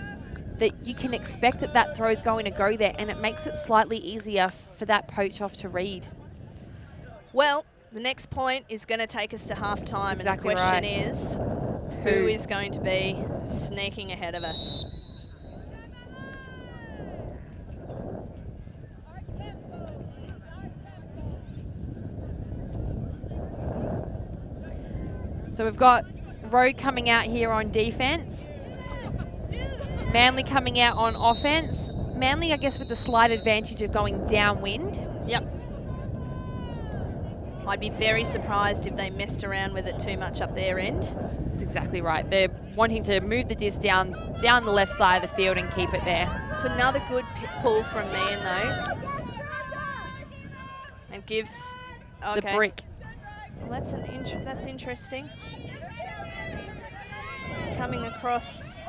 that you can expect that throw is going to go there, and it makes it slightly easier for that poach off to read. Well, the next point is going to take us to halftime, and the question is, who is going to be sneaking ahead of us? So we've got Rogue coming out here on defense. Manly coming out on offense. Manly, I guess, with the slight advantage of going downwind. Yep. I'd be very surprised if they messed around with it too much up their end. That's exactly right. They're wanting to move the disc down the left side of the field and keep it there. It's another good pull from Meehan, though. And gives... The brick. Well, that's interesting. Coming across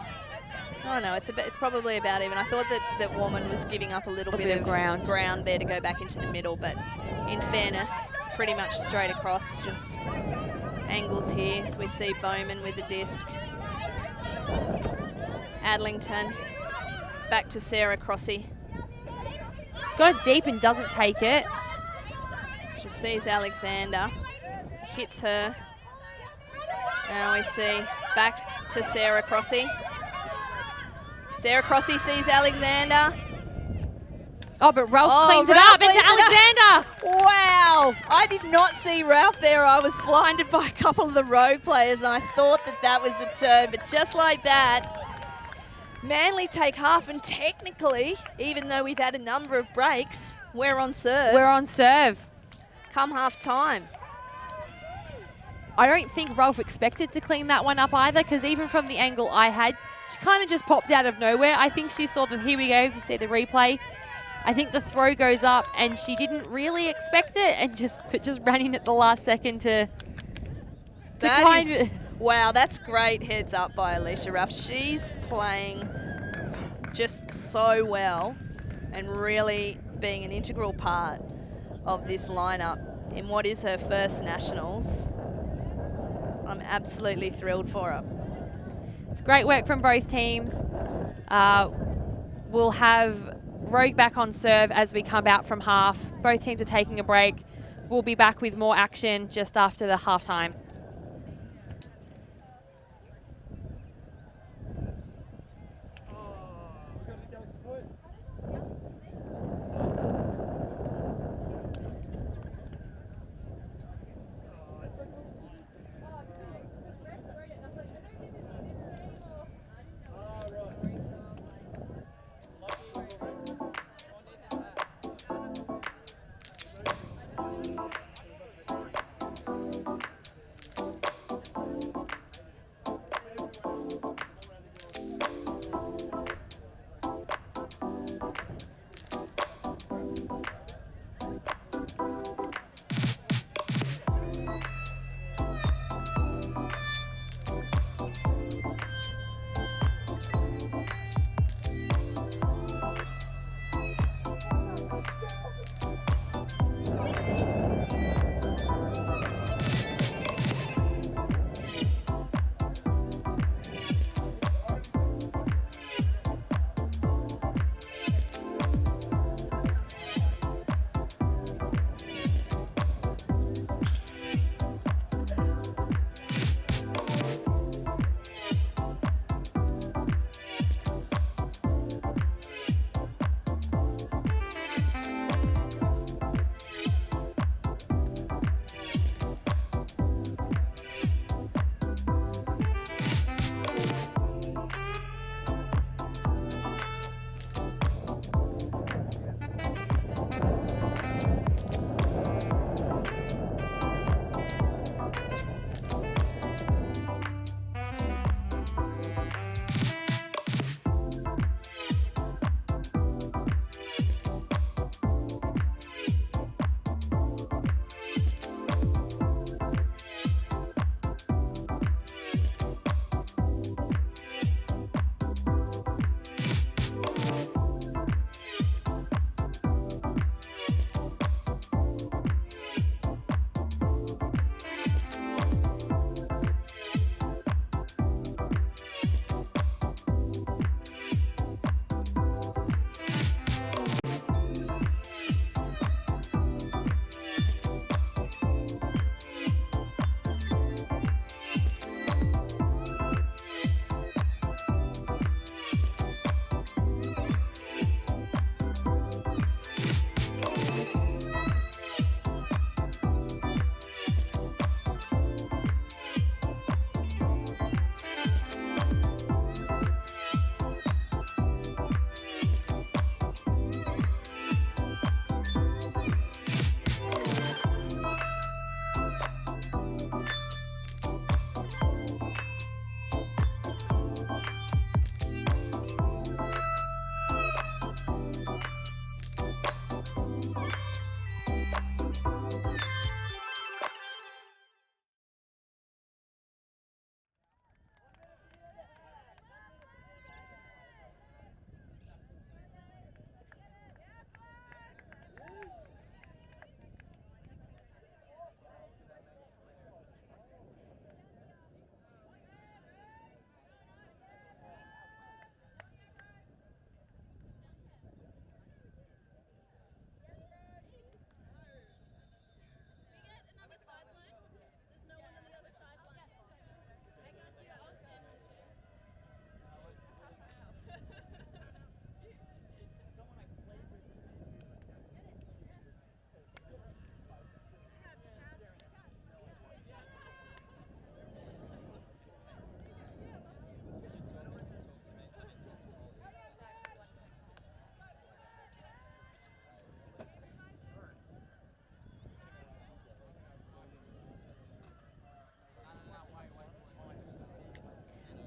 Oh no, it's probably about even. I thought that Warman was giving up a little bit of ground there to go back into the middle, but in fairness, it's pretty much straight across, just angles here. So we see Bowman with the disc. Adlington back to Sarah Crossy. She's got it deep and doesn't take it. She sees Alexander, hits her. Now we see back to Sarah Crossy. Sarah Crossy sees Alexander. Oh, but Ralph cleans it up into Alexander. Wow, I did not see Ralph there. I was blinded by a couple of the rogue players and I thought that was the turn, but just like that, Manly take half, and technically, even though we've had a number of breaks, we're on serve. We're on serve. Come half time. I don't think Ralph expected to clean that one up either, because even from the angle I had, she kind of just popped out of nowhere. I think she saw that, here we go, if you see the replay. I think the throw goes up and she didn't really expect it and just ran in at the last second to wow, that's great heads up by Alicia Ruff. She's playing just so well and really being an integral part of this lineup in what is her first nationals. I'm absolutely thrilled for her. It's great work from both teams. We'll have Rogue back on serve as we come out from half. Both teams are taking a break. We'll be back with more action just after the halftime.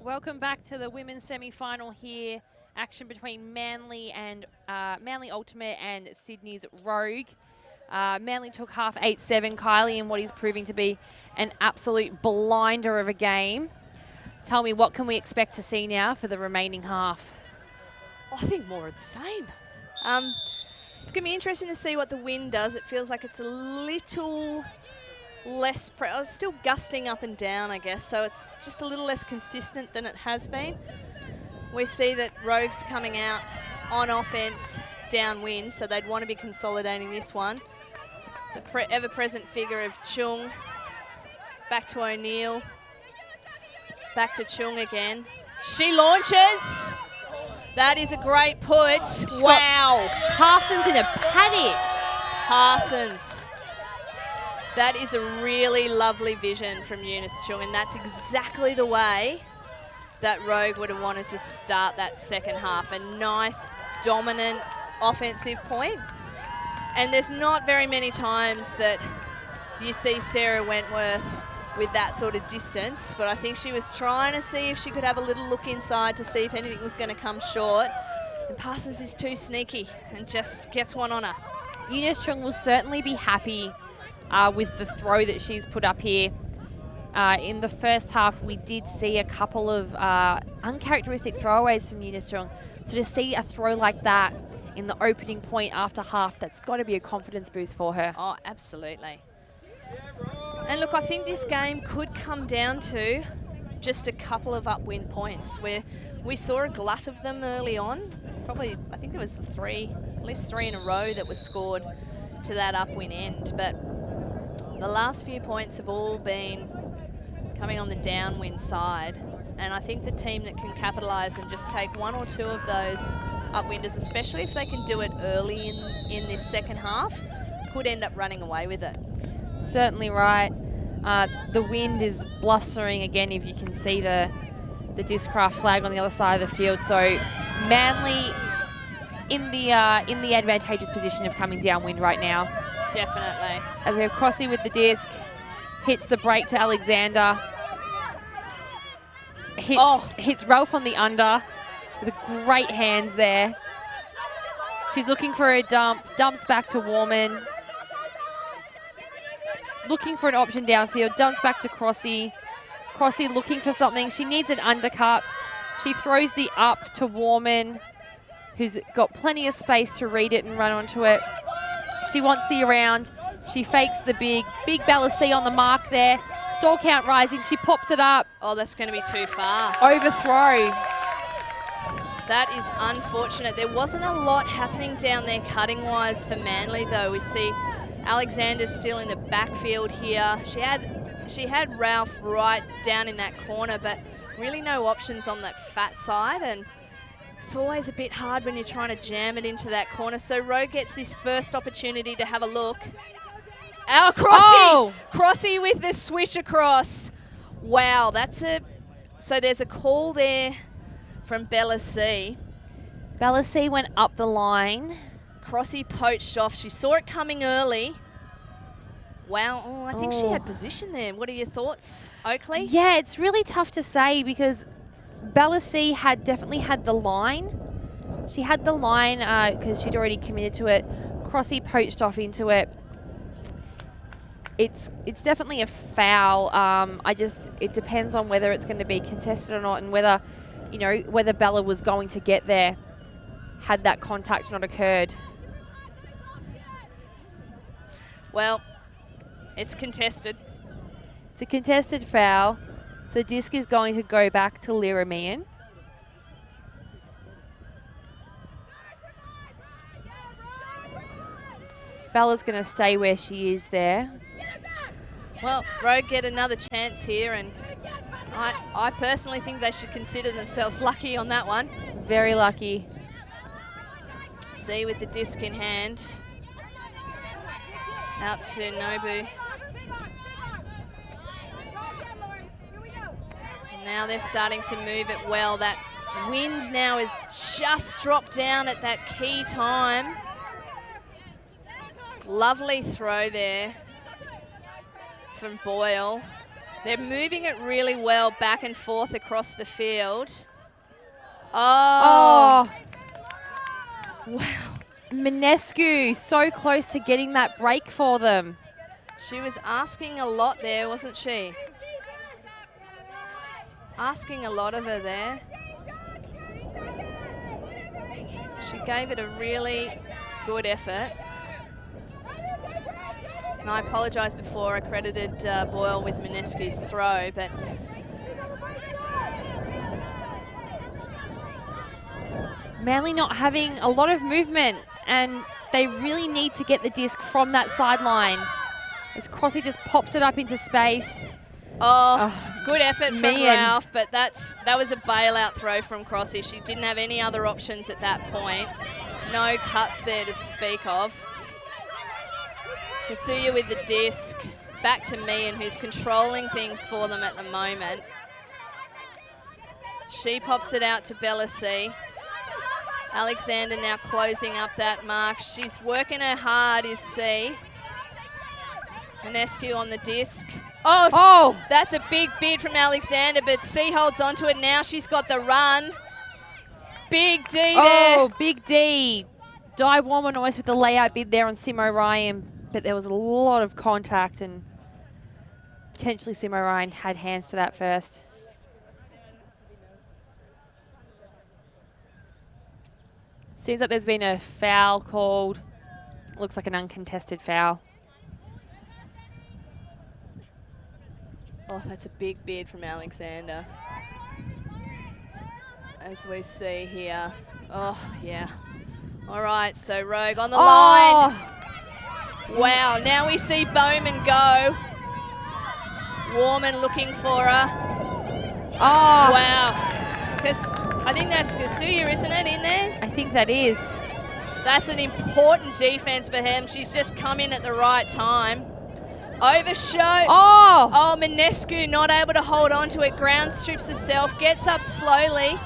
Welcome back to the women's semi-final here. Action between Manly and Manly Ultimate and Sydney's Rogue. Manly took half 8-7, Kylie, in what is proving to be an absolute blinder of a game. Tell me, what can we expect to see now for the remaining half? I think more of the same. It's going to be interesting to see what the wind does. It feels like it's a little less, it's still gusting up and down, I guess, so it's just a little less consistent than it has been. We see that Rogue's coming out on offense downwind, so they'd want to be consolidating this one. The ever-present figure of Chung. Back to O'Neill. Back to Chung again. She launches. That is a great put. Wow. Parsons in a paddock. Parsons. That is a really lovely vision from Eunice Chung, and that's exactly the way that Rogue would have wanted to start that second half. A nice, dominant offensive point. And there's not very many times that you see Sarah Wentworth with that sort of distance, but I think she was trying to see if she could have a little look inside to see if anything was going to come short. And Parsons is too sneaky and just gets one on her. Eunice Chung will certainly be happy with the throw that she's put up here. In the first half, we did see a couple of uncharacteristic throwaways from Eunice Chung. So to see a throw like that in the opening point after half, that's got to be a confidence boost for her. Oh, absolutely. And look, I think this game could come down to just a couple of upwind points where we saw a glut of them early on. Probably, I think there was at least three in a row that was scored to that upwind end. But the last few points have all been coming on the downwind side. And I think the team that can capitalise and just take one or two of those upwinders, especially if they can do it early in this second half, could end up running away with it. Certainly right. The wind is blustering again, if you can see the Discraft flag on the other side of the field. So Manly in the advantageous position of coming downwind right now. Definitely. As we have Crossy with the disc, hits the break to Alexander. Hits Ralph on the under with great hands there. She's looking for a dump, dumps back to Warman. Looking for an option downfield, dumps back to Crossy. Crossy looking for something. She needs an undercut. She throws the up to Warman, who's got plenty of space to read it and run onto it. She wants the around. She fakes the big Bella C on the mark there. Stall count rising. She pops it up. Oh, that's going to be too far. Overthrow. That is unfortunate. There wasn't a lot happening down there cutting-wise for Manly, though. We see Alexander's still in the backfield here. She had Ralph right down in that corner, but really no options on that fat side, and it's always a bit hard when you're trying to jam it into that corner. So Rogue gets this first opportunity to have a look. Our Crossy! Oh! Crossy with the switch across. Wow, so there's a call there from Bella C. Bella C went up the line. Crossy poached off. She saw it coming early. Wow, I think she had position there. What are your thoughts, Oakley? Yeah, it's really tough to say because Bella C had definitely had the line. She had the line because she'd already committed to it. Crossy poached off into it. It's definitely a foul. It depends on whether it's going to be contested or not, and whether Bella was going to get there had that contact not occurred. Well, it's contested. It's a contested foul. So disc is going to go back to Liramian. Bella's going to stay where she is there. Well, Rogue get another chance here, and I personally think they should consider themselves lucky on that one. Very lucky. C with the disc in hand. Out to Nobu. And now they're starting to move it well. That wind now has just dropped down at that key time. Lovely throw there from Boyle. They're moving it really well back and forth across the field. Oh. Wow. Minescu so close to getting that break for them. She was asking a lot there, wasn't she? Asking a lot of her there. She gave it a really good effort. And I apologise before I credited Boyle with Minescu's throw, but Manly not having a lot of movement, and they really need to get the disc from that sideline. As Crossy just pops it up into space. Oh, good effort from man. Ralph, but that was a bailout throw from Crossy. She didn't have any other options at that point. No cuts there to speak of. Kasuya with the disc. Back to Meehan, who's controlling things for them at the moment. She pops it out to Bellacy. Alexander now closing up that mark. She's working her hard, is C. Minescu on the disc. Oh, that's a big bid from Alexander, but C holds onto it now. She's got the run. Big D there. Oh, big D. Di Warmanois with the layout bid there on Simo Ryan, but there was a lot of contact, and potentially Simo Ryan had hands to that first. Seems like there's been a foul called. Looks like an uncontested foul. Oh, that's a big bid from Alexander. As we see here. Oh, yeah. All right, so Rogue on the line. Wow, now we see Bowman go. Warman looking for her. Oh. Wow. I think that's Kasuya, isn't it, in there? I think that is. That's an important defense for him. She's just come in at the right time. Overshot. Oh, Minescu not able to hold on to it. Ground strips herself, gets up slowly.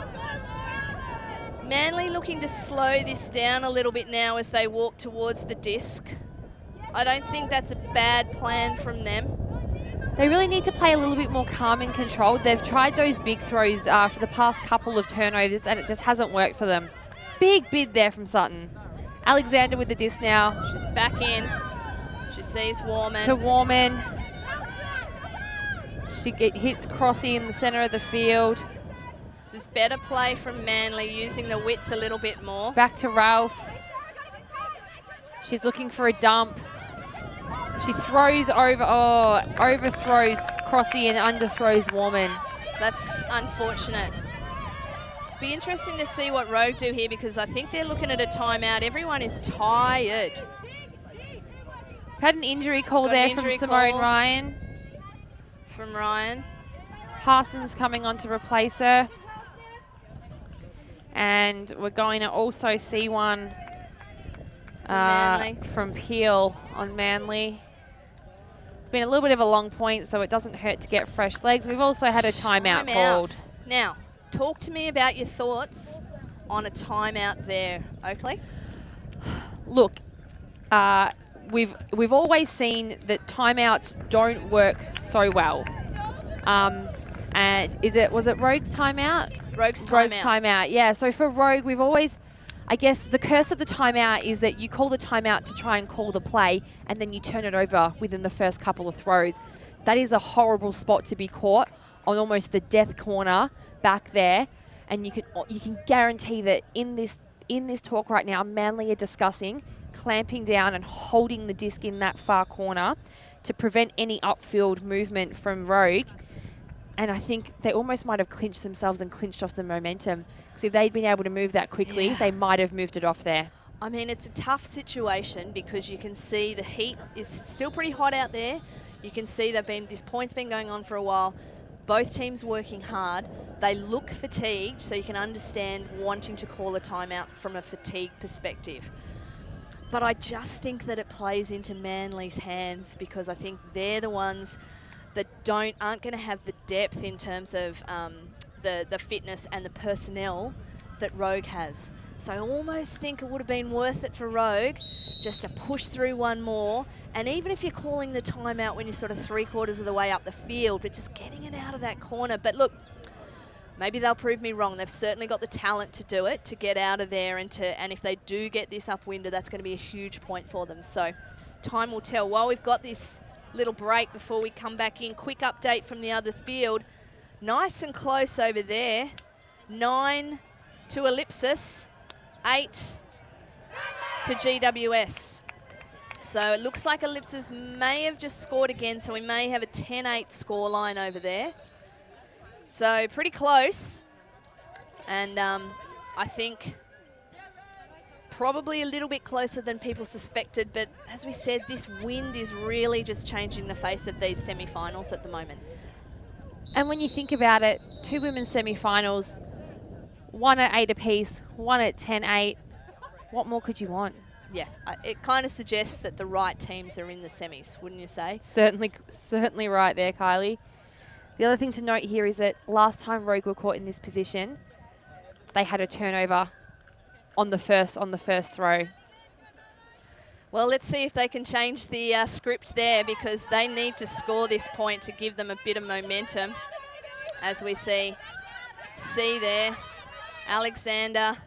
Manly looking to slow this down a little bit now as they walk towards the disc. I don't think that's a bad plan from them. They really need to play a little bit more calm and controlled. They've tried those big throws for the past couple of turnovers, and it just hasn't worked for them. Big bid there from Sutton. Alexander with the disc now. She's back in. She sees Warman. To Warman. She hits Crossy in the centre of the field. This is better play from Manly, using the width a little bit more. Back to Ralph. She's looking for a dump. She throws over, overthrows Crossy and underthrows Warman. That's unfortunate. Be interesting to see what Rogue do here, because I think they're looking at a timeout. Everyone is tired. Had an injury call there from Simone Ryan. From Ryan. Parsons coming on to replace her. And we're going to also see one from Peel on Manly. It's been a little bit of a long point, so it doesn't hurt to get fresh legs. We've also had a timeout called. Now, talk to me about your thoughts on a timeout there, Oakley. Look, we've always seen that timeouts don't work so well. And was it Rogue's timeout? Rogue's timeout, yeah. So for Rogue, we've always, I guess the curse of the timeout is that you call the timeout to try and call the play, and then you turn it over within the first couple of throws. That is a horrible spot to be caught on almost the death corner back there, and you can guarantee that in this talk right now, Manly are discussing clamping down and holding the disc in that far corner to prevent any upfield movement from Rogue. And I think they almost might have clinched themselves and clinched off the momentum. Because if they'd been able to move that quickly, they might have moved it off there. I mean, it's a tough situation because you can see the heat is still pretty hot out there. You can see this point's been going on for a while. Both teams working hard. They look fatigued, so you can understand wanting to call a timeout from a fatigue perspective. But I just think that it plays into Manly's hands, because I think they're the ones that aren't going to have the depth in terms of the fitness and the personnel that Rogue has. So I almost think it would have been worth it for Rogue just to push through one more. And even if you're calling the timeout when you're sort of 3/4 of the way up the field, but just getting it out of that corner. But look, maybe they'll prove me wrong. They've certainly got the talent to do it, to get out of there. And if they do get this upwinder, that's going to be a huge point for them. So time will tell. While we've got this little break before we come back in, quick update from the other field. Nice and close over there. 9 to Ellipsis, 8 to GWS. So it looks like Ellipsis may have just scored again, so we may have a 10-8 scoreline over there. So pretty close. And I think probably a little bit closer than people suspected, but as we said, this wind is really just changing the face of these semi-finals at the moment. And when you think about it, 2 women's semi-finals, 1 at 8 apiece, 1 at 10-8. What more could you want? Yeah, it kind of suggests that the right teams are in the semis, wouldn't you say? Certainly right there, Kylie. The other thing to note here is that last time Rogue were caught in this position, they had a turnover on the first throw. Well, let's see if they can change the script there, because they need to score this point to give them a bit of momentum. As we see there, Alexander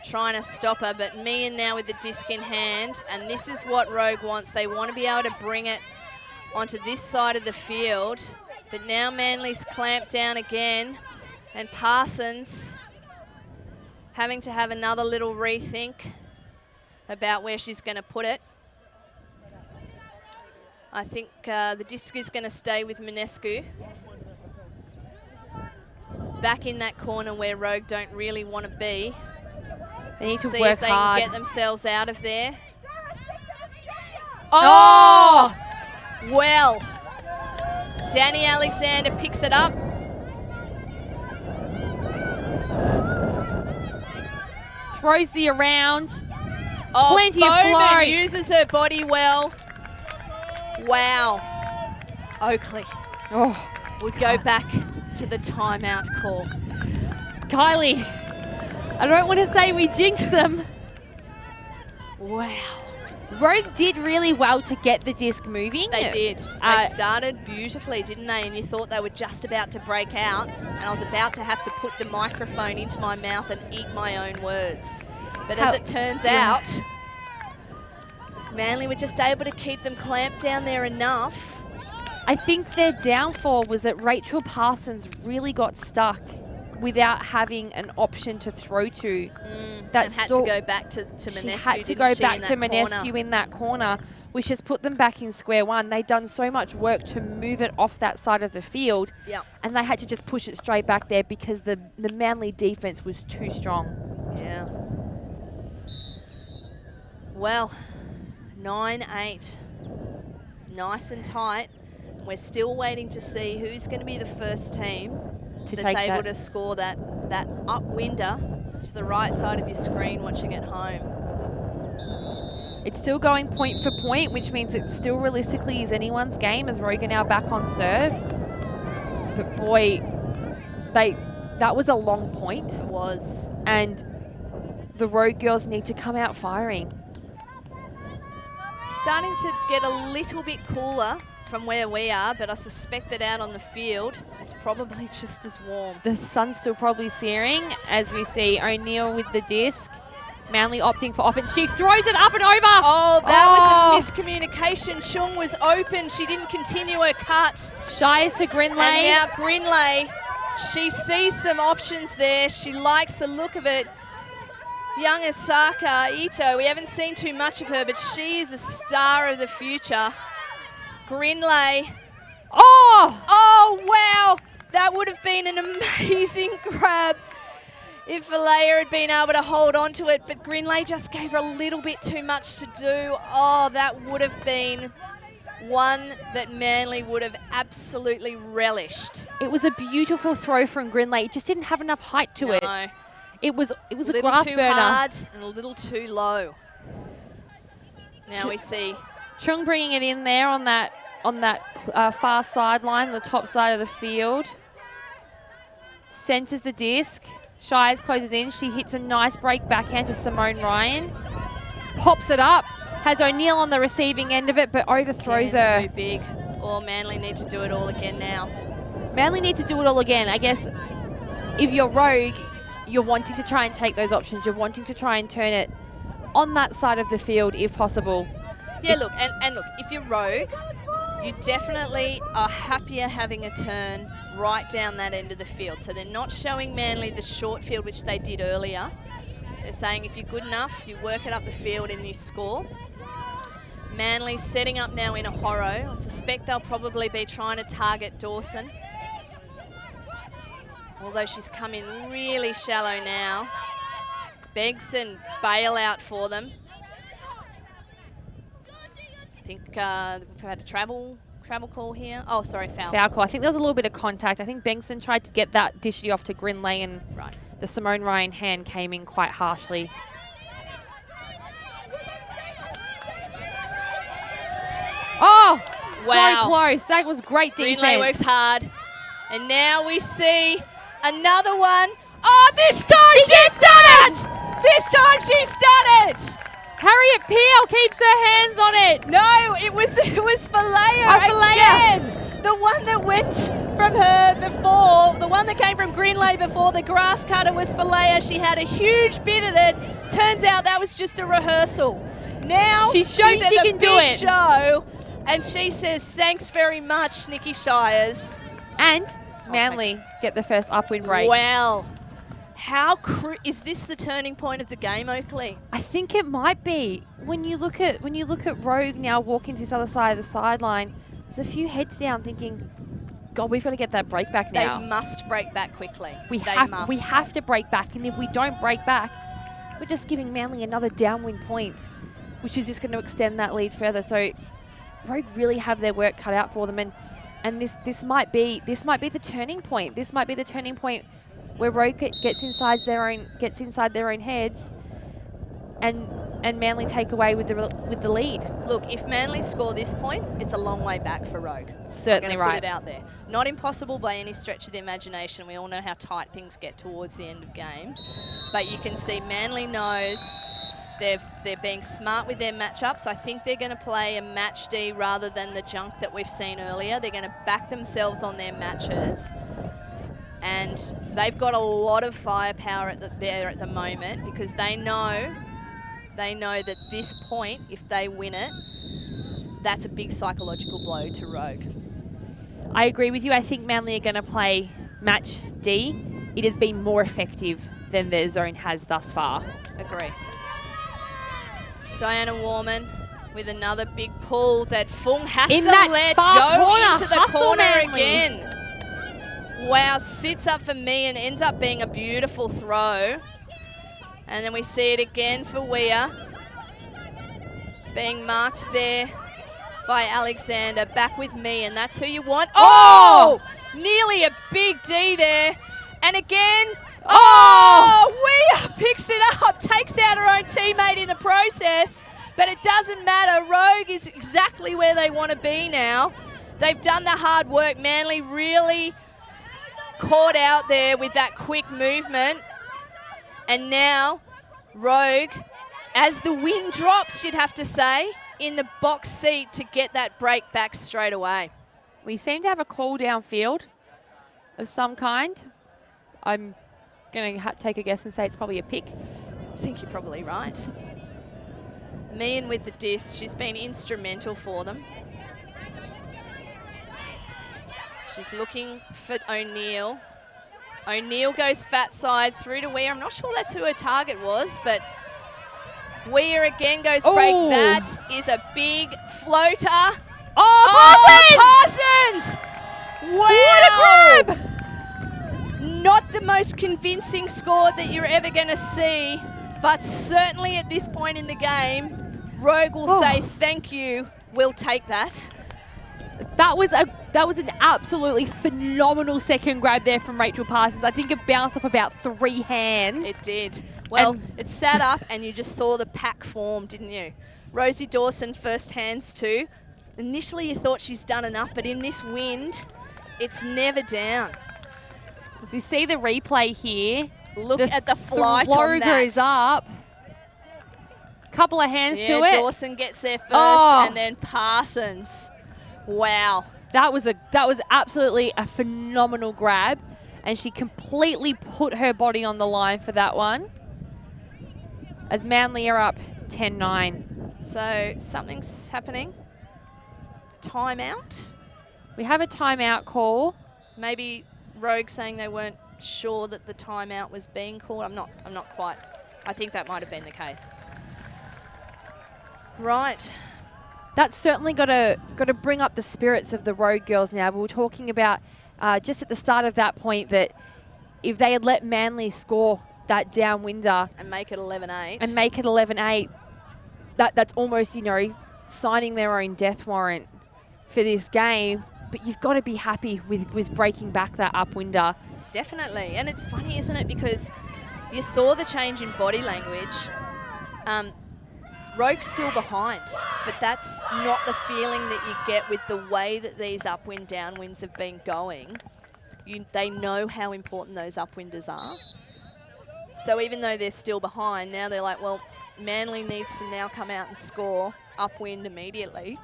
trying to stop her, but Mian now with the disc in hand, and this is what Rogue wants. They want to be able to bring it onto this side of the field, but now Manly's clamped down again, and Parsons having to have another little rethink about where she's going to put it. I think the disc is going to stay with Minescu. Back in that corner where Rogue don't really want to be. They need to see work if they hard. can get themselves out of there. Oh! Well, Danny Alexander picks it up. Throws the around. Oh, Plenty of Bowman float. uses her body well. Wow. Oakley Oh, would go back to the timeout call. Kylie, I don't want to say we jinxed them. Wow. Rogue did really well to get the disc moving. They did. They started beautifully, didn't they? And you thought they were just about to break out, and I was about to have to put the microphone into my mouth and eat my own words. But as it turns out, Manly were just able to keep them clamped down there enough. I think their downfall was that Rachel Parsons really got stuck without having an option to throw to. And had to go back to Minescu. She had to go back to Minescu in that corner, which has put them back in square one. They'd done so much work to move it off that side of the field, and they had to just push it straight back there because the Manly defense was too strong. Yeah. Well, 9-8. Nice and tight. We're still waiting to see who's going to be the first team that's able to score that upwinder to the right side of your screen watching at home. It's still going point for point, which means it still realistically is anyone's game as Rogue are now back on serve. But boy, that was a long point. It was. And the Rogue girls need to come out firing. Starting to get a little bit cooler from where we are, but I suspect that out on the field, it's probably just as warm. The sun's still probably searing as we see O'Neill with the disc. Manly opting for offense. She throws it up and over. Oh, that was a miscommunication. Chung was open. She didn't continue her cut. Shias to Grinley. And now Grinley, she sees some options there. She likes the look of it. Young Osaka Ito, we haven't seen too much of her, but she is a star of the future. Grinley. Oh, wow. That would have been an amazing grab if Valleja had been able to hold on to it, but Grinley just gave her a little bit too much to do. Oh, that would have been one that Manly would have absolutely relished. It was a beautiful throw from Grinley. It just didn't have enough height to it. It was a glass burner. A little too hard and a little too low. Now we see Chung bringing it in there on that far sideline, the top side of the field. Centers the disc. Shires closes in. She hits a nice break backhand to Simone Ryan. Pops it up. Has O'Neill on the receiving end of it, but overthrows her. Too big. Or Manly need to do it all again now. Manly need to do it all again. I guess if you're Rogue, you're wanting to try and take those options. You're wanting to try and turn it on that side of the field if possible. Yeah, look, and look, if you're Rogue, you definitely are happier having a turn right down that end of the field. So they're not showing Manly the short field, which they did earlier. They're saying if you're good enough, you work it up the field and you score. Manly's setting up now in a horror. I suspect they'll probably be trying to target Dawson. Although she's come in really shallow now. Begson bail out for them. I think we've had a travel call here. Oh, sorry, foul. Foul call. I think there was a little bit of contact. I think Bengtson tried to get that dishy off to Grinley, and the Simone Ryan hand came in quite harshly. Oh, wow. So close. That was great defense. Grinley works hard. And now we see another one. Oh, this time she's done it! This time she's done it! Harriet Peel keeps her hands on it. No, it was Falea again. The one that went from her before, the one that came from Grinley before the grass cutter was Falea. She had a huge bit at it. Turns out that was just a rehearsal. Now she's shown she can do it. Show, and she says, thanks very much, Nikki Shires. And Manly get the first upwind break. Wow. Is this the turning point of the game, Oakley? I think it might be. When you look at Rogue now walking to this other side of the sideline, there's a few heads down thinking, God, we've got to get that break back now. They must break back quickly. We have to break back, and if we don't break back, we're just giving Manly another downwind point, which is just going to extend that lead further. So Rogue really have their work cut out for them, and this might be the turning point. This might be the turning point where Rogue gets inside their own heads, and Manly take away with the lead. Look, if Manly score this point, it's a long way back for Rogue. Certainly right. Put it out there. Not impossible by any stretch of the imagination. We all know how tight things get towards the end of games, but you can see Manly knows they're being smart with their matchups. I think they're going to play a match D rather than the junk that we've seen earlier. They're going to back themselves on their matches. And they've got a lot of firepower there at the moment, because they know that this point, if they win it, that's a big psychological blow to Rogue. I agree with you. I think Manly are going to play match D. It has been more effective than their zone has thus far. Agree. Diana Warman with another big pull that Fung has to let go into the corner again. Wow, sits up for me and ends up being a beautiful throw. And then we see it again for Weir. Being marked there by Alexander. Back with me, and that's who you want. Oh! Nearly a big D there. And again, Weir picks it up, takes out her own teammate in the process. But it doesn't matter. Rogue is exactly where they want to be now. They've done the hard work. Manly really caught out there with that quick movement. And now Rogue, as the wind drops, you'd have to say, in the box seat to get that break back straight away. We seem to have a call downfield of some kind. I'm going to take a guess and say it's probably a pick. I think you're probably right. Meehan with the disc. She's been instrumental for them. She's looking for O'Neill. O'Neill goes fat side through to Weir. I'm not sure that's who her target was, but Weir again goes break. That is a big floater. Parsons! Wow! What a grab! Not the most convincing score that you're ever going to see, but certainly at this point in the game, Rogue will say thank you. We'll take that. That was an absolutely phenomenal second grab there from Rachel Parsons. I think it bounced off about 3 hands. It did. Well, it sat up and you just saw the pack form, didn't you? Rosie Dawson first hands too. Initially you thought she's done enough, but in this wind, it's never down. As we see the replay here, look at the flight throw on that. goes up. Couple of hands to it. Dawson gets there first, and then Parsons. Wow. That was absolutely a phenomenal grab, and she completely put her body on the line for that one. As Manly are up 10-9. So something's happening. Timeout. We have a timeout call. Maybe Rogue saying they weren't sure that the timeout was being called. I'm not quite. I think that might have been the case. Right. That's certainly got to bring up the spirits of the Rogue girls now. We were talking about just at the start of that point that if they had let Manly score that downwinder and make it 11-8. And make it 11-8, that's almost, you know, signing their own death warrant for this game. But you've got to be happy with breaking back that upwinder. Definitely. And it's funny, isn't it? Because you saw the change in body language. Rogue's still behind, but that's not the feeling that you get with the way that these upwind, downwinds have been going. They know how important those upwinders are. So even though they're still behind, now they're like, well, Manly needs to now come out and score upwind immediately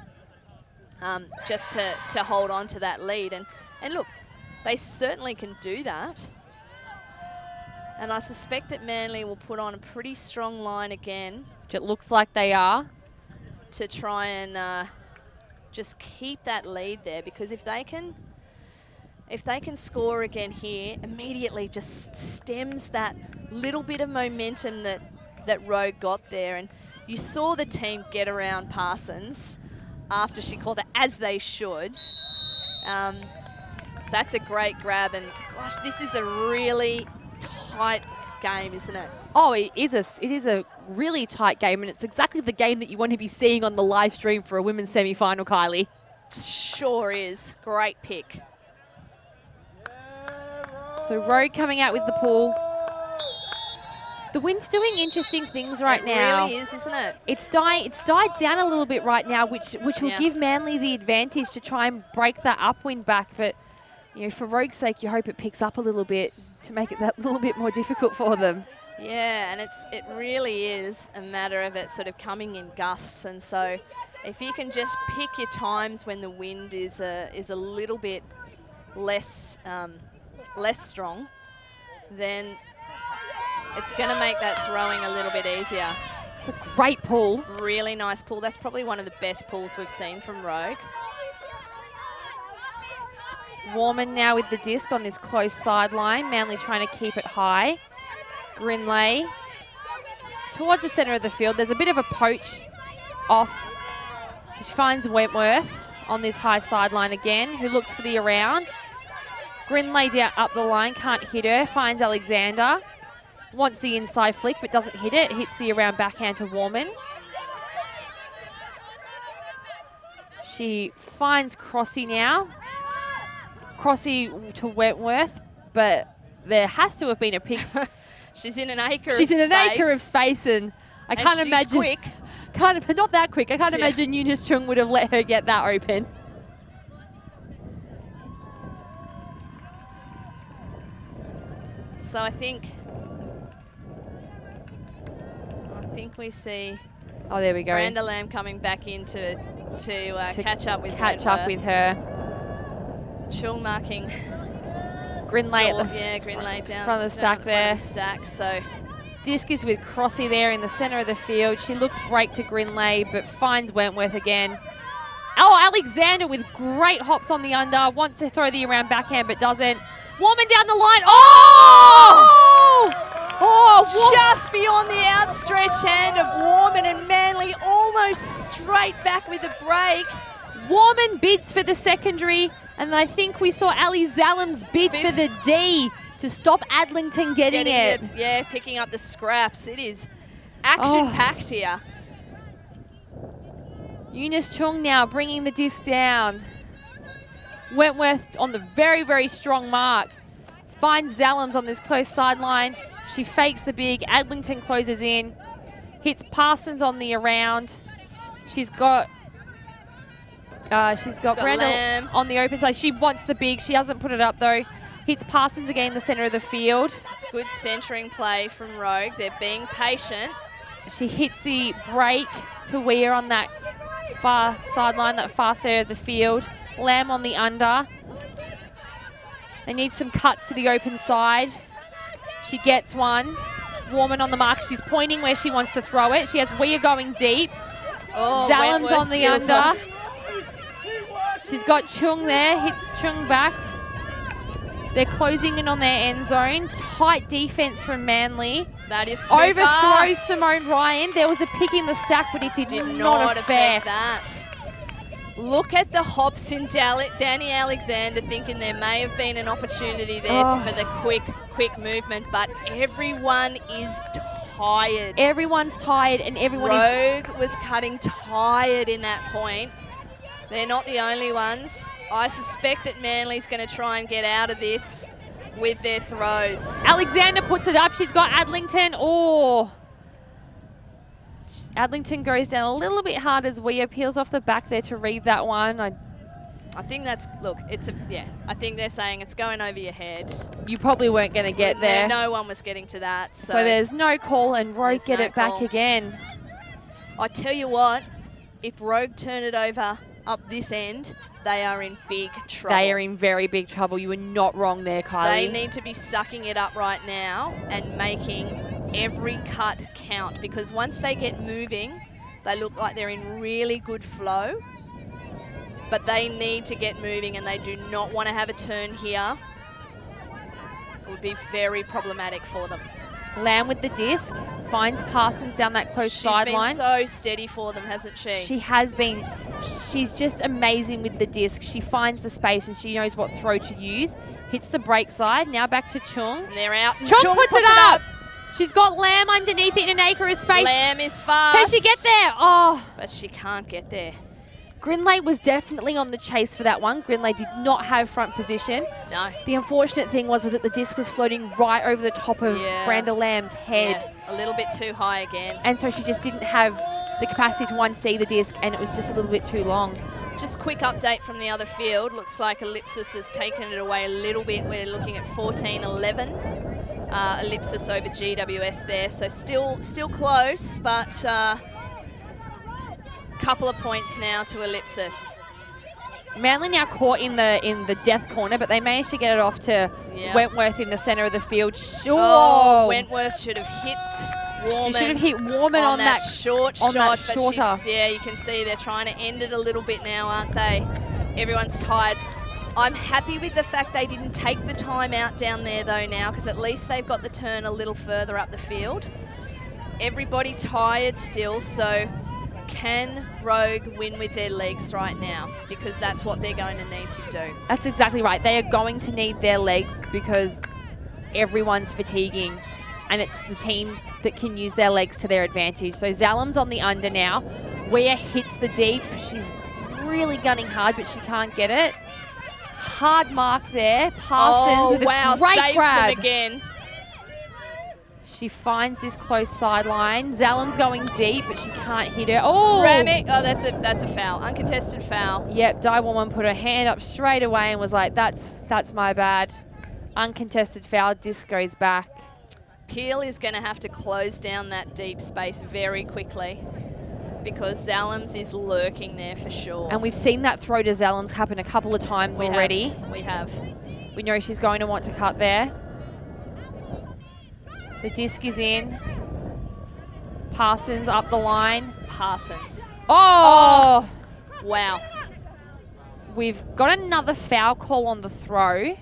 just to hold on to that lead. And look, they certainly can do that. And I suspect that Manly will put on a pretty strong line again. Which it looks like they are. To try and just keep that lead there, because if they can score again here, immediately just stems that little bit of momentum that Rogue got there. And you saw the team get around Parsons after she called it, as they should. That's a great grab, and gosh, this is a really tight game, isn't it? Oh, it is a really tight game, and it's exactly the game that you want to be seeing on the live stream for a women's semi-final, Kylie. Sure is. Great pick. So Rogue coming out with the pull. The wind's doing interesting things right now. It really is, isn't it? It's died down a little bit right now, which will give Manly the advantage to try and break that upwind back. But you know, for Rogue's sake, you hope it picks up a little bit to make it that little bit more difficult for them. Yeah, and it really is a matter of it sort of coming in gusts. And so if you can just pick your times when the wind is a little bit less strong, then it's going to make that throwing a little bit easier. It's a great pull. Really nice pull. That's probably one of the best pulls we've seen from Rogue. Warman now with the disc on this close sideline. Manly trying to keep it high. Grinley towards the centre of the field. There's a bit of a poach off. She finds Wentworth on this high sideline again, who looks for the around. Grinley down up the line, can't hit her. Finds Alexander. Wants the inside flick, but doesn't hit it. Hits the around backhand to Warman. She finds Crossy now. Crossy to Wentworth, but there has to have been a pick. She's in an acre She's in an acre of space, and I can't imagine. Quick. Not that quick. I can't imagine Eunice Chung would have let her get that open. So I think we see. Oh, there we go. Brenda Lamb coming back in to catch up with her. Chung marking. Grinley at the Grinley down front of the stack there. So disc is with Crossy there in the centre of the field. She looks break to Grinley, but finds Wentworth again. Oh, Alexander with great hops on the under. Wants to throw the around backhand, but doesn't. Warman down the line. Just beyond the outstretched hand of Warman, and Manly almost straight back with a break. Warman bids for the secondary, and I think we saw Ali Zalam's bid for the D to stop Adlington getting it. Yeah, picking up the scraps. It is action-packed here. Eunice Chung now bringing the disc down. Wentworth on the very, very strong mark. Finds Zalams on this close sideline. She fakes the big. Adlington closes in. Hits Parsons on the around. She's got Brenda on the open side. She wants the big. She hasn't put it up though. Hits Parsons again in the centre of the field. It's good centering play from Rogue. They're being patient. She hits the break to Weir on that far sideline, that far third of the field. Lamb on the under. They need some cuts to the open side. She gets one. Warman on the mark. She's pointing where she wants to throw it. She has Weir going deep. Oh, Zalum's Wentworth on the peels under. off. She's got Chung there. Hits Chung back. They're closing in on their end zone. Tight defense from Manly. That is too far. Overthrows Simone Ryan. There was a pick in the stack, but it did not affect that. Look at the hops in Danny Alexander, thinking there may have been an opportunity there for the quick movement, but everyone is tired. Everyone's tired, and everyone Rogue was cutting tired in that point. They're not the only ones. I suspect that Manly's going to try and get out of this with their throws. Alexander puts it up. She's got Adlington. Oh. Adlington goes down a little bit hard as Weir peels off the back there to read that one. I think that's, look, I think they're saying it's going over your head. You probably weren't going to get there. No one was getting to that. So there's no call, and Rogue get it back again. I tell you what, if Rogue turn it over up this end, they are in big trouble. They are in very big trouble. You were not wrong there, Kylie. They need to be sucking it up right now and making every cut count, because once they get moving, they look like they're in really good flow. But they need to get moving, and they do not want to have a turn here. It would be very problematic for them. Lamb with the disc, finds Parsons down that close sideline. She's been so steady for them, hasn't she? She has been. She's just amazing with the disc. She finds the space and she knows what throw to use. Hits the break side. Now back to Chung. And they're out. And Chung puts it up. She's got Lamb underneath it in an acre of space. Lamb is fast. Can she get there? Oh. But she can't get there. Grinley was definitely on the chase for that one. Grinley did not have front position. No. The unfortunate thing was that the disc was floating right over the top of Brenda Lamb's head. Yeah, a little bit too high again. And so she just didn't have the capacity to see the disc, and it was just a little bit too long. Just quick update from the other field. Looks like Ellipsis has taken it away a little bit. We're looking at 14-11. Ellipsis over GWS there. So still close, but couple of points now to Ellipsis. Manly now caught in the death corner, but they managed to get it off to Wentworth in the centre of the field. Sure. Oh, Wentworth should have hit Warman. She should have hit Warman on that short on shot. That shorter. But yeah, you can see they're trying to end it a little bit now, aren't they? Everyone's tired. I'm happy with the fact they didn't take the time out down there though now, because at least they've got the turn a little further up the field. Everybody tired still, so can Rogue win with their legs right now? Because that's what they're going to need to do. That's exactly right. They are going to need their legs because everyone's fatiguing, and it's the team that can use their legs to their advantage. So Zalum's on the under now. Weir hits the deep. She's really gunning hard, but she can't get it. Hard mark there. Parsons with a great saves grab. them again. She finds this close sideline. Zalum's going deep, but she can't hit her. Oh! Ramick. Oh, that's a foul. Uncontested foul. Yep, Di Woman put her hand up straight away and was like, that's my bad. Uncontested foul. Disc goes back. Peel is going to have to close down that deep space very quickly, because Zalums is lurking there for sure. And we've seen that throw to Zalums happen a couple of times already. We have. We know she's going to want to cut there. So disc is in. Parsons up the line. Parsons. Oh! Wow. We've got another foul call on the throw.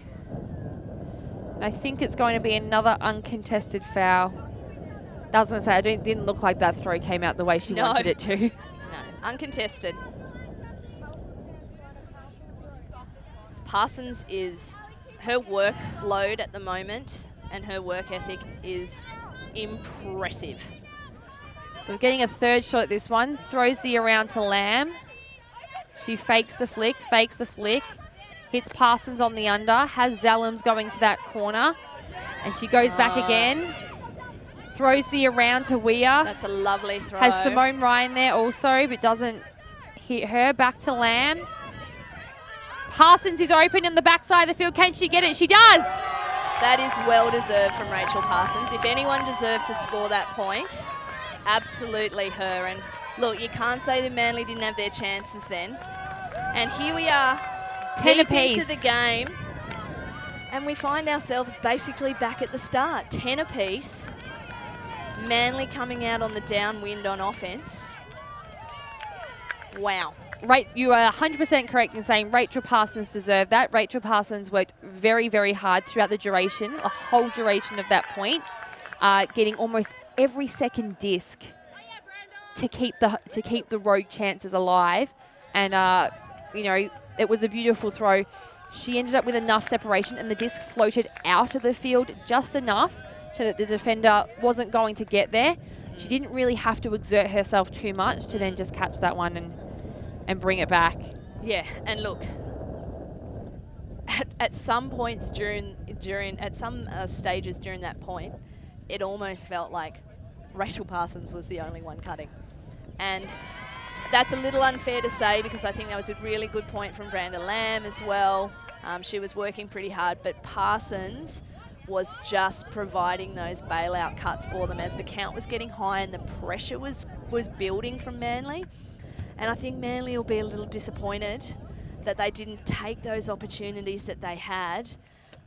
I think it's going to be another uncontested foul. I was going to say, it didn't look like that throw came out the way she wanted it to. No, uncontested. Parsons is, her workload at the moment and her work ethic is impressive. So we're getting a third shot at this one. Throws the around to Lamb. She fakes the flick, hits Parsons on the under, has Zalums going to that corner, and she goes back again. Throws the around to Weir. That's a lovely throw. Has Simone Ryan there also, but doesn't hit her. Back to Lamb. Parsons is open in the backside of the field. Can she get it? She does. That is well deserved from Rachel Parsons. If anyone deserved to score that point, absolutely her. And look, you can't say that Manly didn't have their chances then. And here we are, 10 deep apiece into the game, and we find ourselves basically back at the start. 10 apiece. Manly coming out on the downwind on offense. Wow. Right, you are 100% correct in saying Rachel Parsons deserved that. Rachel Parsons worked very, very hard throughout the whole duration of that point, getting almost every second disc to keep the rogue chances alive. And you know, it was a beautiful throw. She ended up with enough separation, and the disc floated out of the field just enough so that the defender wasn't going to get there. She didn't really have to exert herself too much to then just catch that one and bring it back. Yeah, and look, at some points at some stages during that point, it almost felt like Rachel Parsons was the only one cutting. And that's a little unfair to say, because I think that was a really good point from Brandon Lamb as well. She was working pretty hard, but Parsons was just providing those bailout cuts for them as the count was getting high and the pressure was building from Manly. And I think Manly will be a little disappointed that they didn't take those opportunities that they had,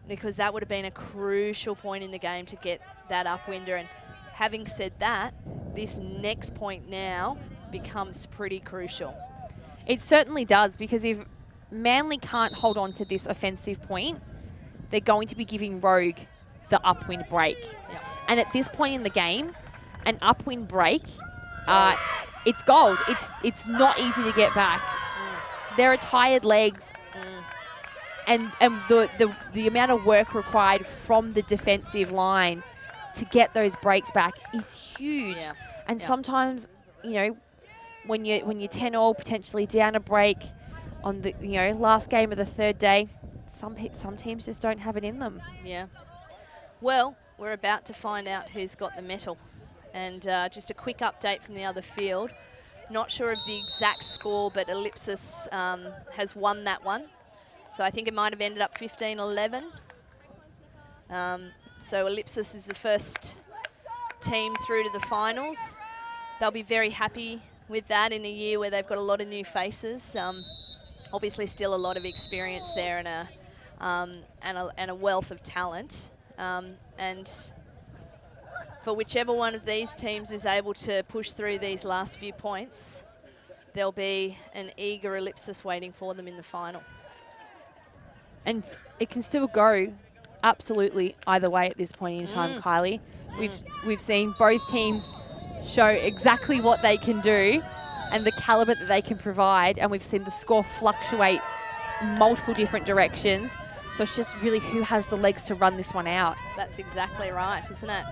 because that would have been a crucial point in the game to get that upwinder. And having said that, this next point now becomes pretty crucial. It certainly does, because if Manly can't hold on to this offensive point, they're going to be giving Rogue the upwind break. Yep. And at this point in the game, an upwind break, it's gold. It's not easy to get back. There are tired legs, and the amount of work required from the defensive line to get those breaks back is huge. Yeah. And sometimes, you know, when you're 10-all, potentially down a break on the last game of the third day, some teams just don't have it in them. Yeah. Well, we're about to find out who's got the medal. And just a quick update from the other field. Not sure of the exact score, but Ellipsis has won that one. So I think it might have ended up 15-11. So Ellipsis is the first team through to the finals. They'll be very happy with that in a year where they've got a lot of new faces. Obviously still a lot of experience there and a wealth of talent. And for whichever one of these teams is able to push through these last few points, there'll be an eager Ellipsis waiting for them in the final. And it can still go absolutely either way at this point in time, Kylie. We've seen both teams show exactly what they can do and the caliber that they can provide, and we've seen the score fluctuate multiple different directions. So it's just really who has the legs to run this one out. That's exactly right, isn't it?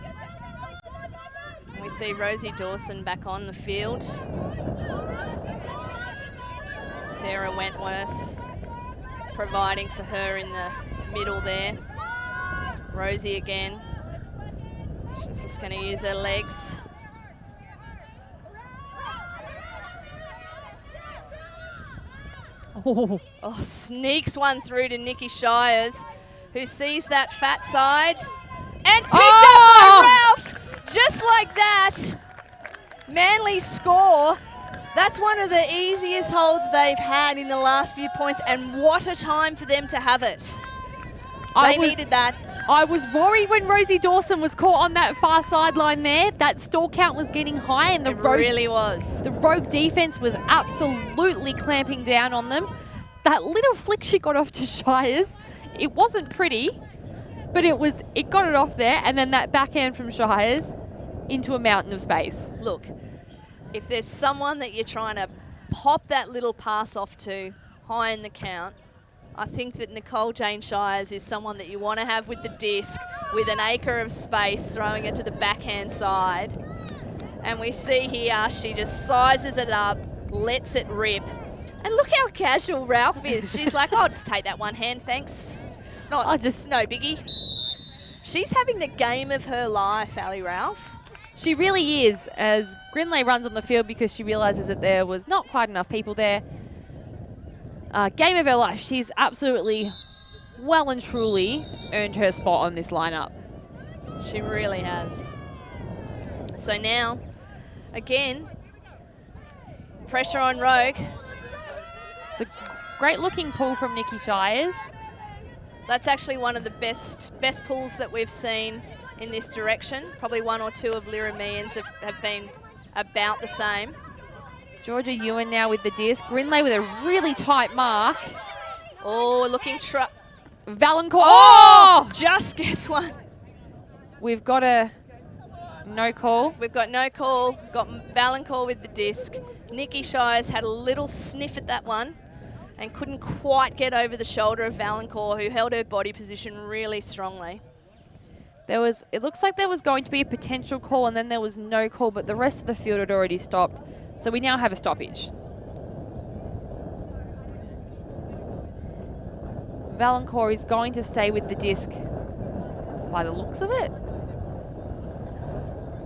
We see Rosie Dawson back on the field. Sarah Wentworth providing for her in the middle there. Rosie again. She's just going to use her legs. Oh, sneaks one through to Nikki Shires, who sees that fat side and picked up by Ralph, just like that. Manly score. That's one of the easiest holds they've had in the last few points, and what a time for them to have it. They needed that. I was worried when Rosie Dawson was caught on that far sideline there. That stall count was getting high, and the Rogue defense was absolutely clamping down on them. That little flick she got off to Shires, it wasn't pretty, but it got it off there, and then that backhand from Shires into a mountain of space. Look, if there's someone that you're trying to pop that little pass off to high in the count, I think that Nicole Jane Shires is someone that you want to have with the disc, with an acre of space, throwing it to the backhand side. And we see here, she just sizes it up, lets it rip. And look how casual Ralph is. She's like, I'll just take that one hand, thanks. It's no biggie. She's having the game of her life, Ali Ralph. She really is, as Grinley runs on the field because she realises that there was not quite enough people there. Game of her life. She's absolutely well and truly earned her spot on this lineup. She really has. So now, again, pressure on Rogue. It's a great looking pull from Nikki Shires. That's actually one of the best pulls that we've seen in this direction. Probably one or two of Lyra Meehan's have been about the same. Georgia Ewan now with the disc. Grinley with a really tight mark. Oh, looking Valancourt. Oh! Just gets one. We've got a no call. We've got no call. Got Valancourt with the disc. Nikki Shires had a little sniff at that one and couldn't quite get over the shoulder of Valancourt, who held her body position really strongly. It looks like there was going to be a potential call and then there was no call, but the rest of the field had already stopped. So we now have a stoppage. Valancourt is going to stay with the disc by the looks of it.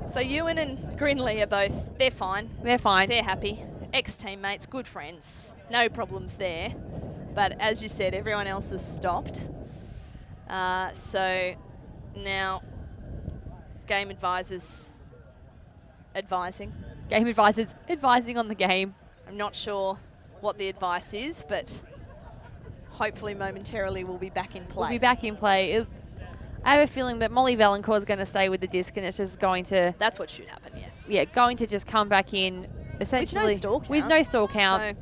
So Ewan and Grinley are they're fine. They're fine. They're happy. Ex-teammates, good friends. No problems there. But as you said, everyone else has stopped. So now game advisors advising. Game advisors advising on the game. I'm not sure what the advice is, but hopefully momentarily we'll be back in play. We'll be back in play. I have a feeling that Molly Valancourt is going to stay with the disc and it's just going to... That's what should happen, yes. Yeah, going to just come back in essentially... With no stall count. With no stall count. So.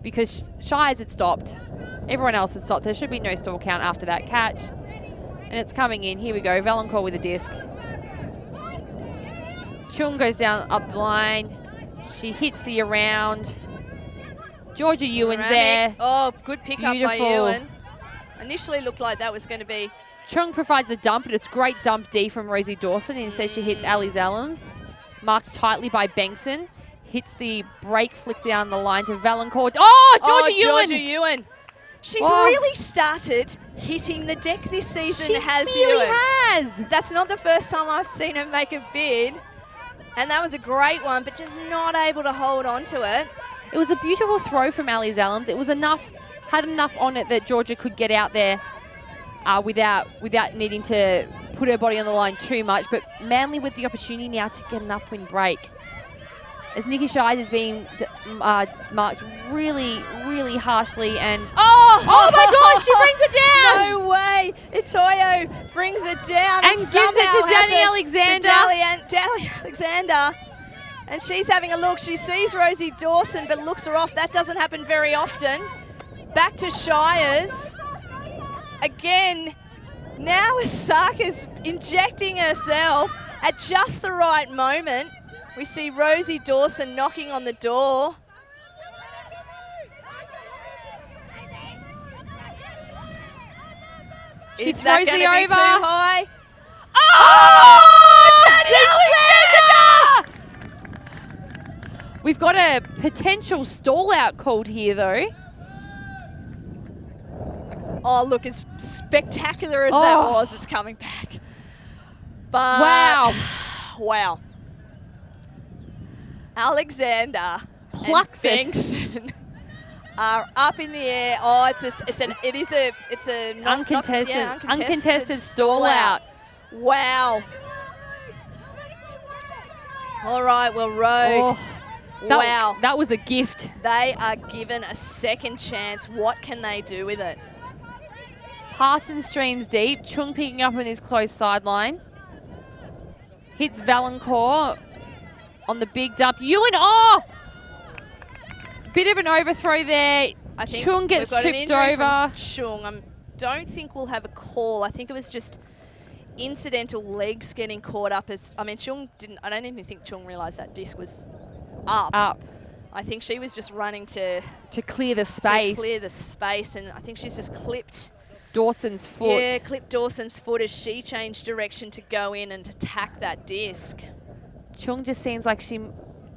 Because Shires had stopped. Everyone else had stopped. There should be no stall count after that catch. And it's coming in. Here we go. Valancourt with the disc. Chung goes down up the line. She hits the around. Georgia Ewan's there. Oh, good pick up by Beautiful. Ewan. Initially looked like that was going to be... Chung provides a dump, but it's great dump D from Rosie Dawson. Instead, she hits Ali Zellums. Marked tightly by Bengtson. Hits the break flick down the line to Valancourt. Oh, Georgia Ewan! Georgia Ewan. She's really started hitting the deck this season, She has really Ewan. has. That's not the first time I've seen her make a bid. And that was a great one, but just not able to hold on to it. It was a beautiful throw from Ali Zellums. It was enough, had enough on it that Georgia could get out there without needing to put her body on the line too much. But Manly with the opportunity now to get an upwind break. As Nikki Shires is being marked really, really harshly and... Oh my gosh, she brings it down! No way! Itoyo brings it down and gives it to Danny Alexander. Danny Alexander. And she's having a look. She sees Rosie Dawson but looks her off. That doesn't happen very often. Back to Shires. Again, now Osaka's injecting herself at just the right moment. We see Rosie Dawson knocking on the door. She Is that throws going the to be over. too high? Danny Alexander! We've got a potential stall out called here though. Oh, look, as spectacular as that was, it's coming back. But wow. Alexander Plucks and Bengtson are up in the air. Oh, it's an uncontested stall out. Wow. All right, well, Rogue. Wow. That was a gift. They are given a second chance. What can they do with it? Parsons streams deep. Chung picking up on his close sideline. Hits Valancourt on the big dump. Ewan, bit of an overthrow there. I think Chung gets tripped over. Chung, I don't think we'll have a call. I think it was just incidental legs getting caught up. Chung didn't. I don't even think Chung realised that disc was up. I think she was just running to clear the space. And I think she's just clipped Dawson's foot. Yeah, clipped Dawson's foot as she changed direction to go in and attack that disc. Chung just seems like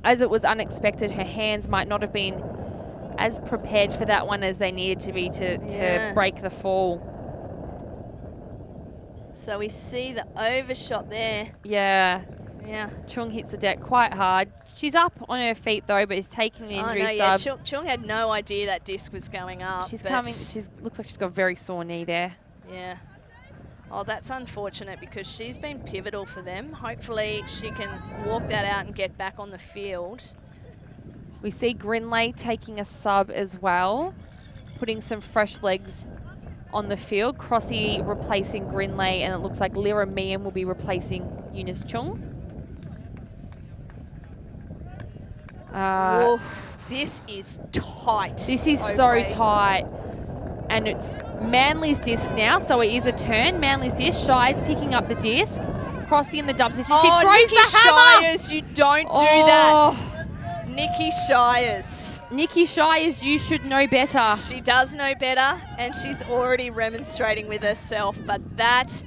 as it was unexpected, her hands might not have been as prepared for that one as they needed to be to break the fall. So we see the overshot there. Yeah. Yeah. Chung hits the deck quite hard. She's up on her feet though, but is taking the injury yeah. sub. Chung had no idea that disc was going up. She's coming. Looks like she's got a very sore knee there. Yeah. Oh, that's unfortunate because she's been pivotal for them. Hopefully she can walk that out and get back on the field. We see Grinley taking a sub as well, putting some fresh legs on the field. Crossy replacing Grinley, and it looks like Lyra Meehan will be replacing Eunice Chung. This is tight. This is so tight. And it's Manly's disc now, so it is a turn. Manly's disc. Shy's picking up the disc. Crossy in the dump position. She throws Nikki the hammer. Shires, you don't do that. Nikki Shires. Nikki Shires, you should know better. She does know better, and she's already remonstrating with herself, but that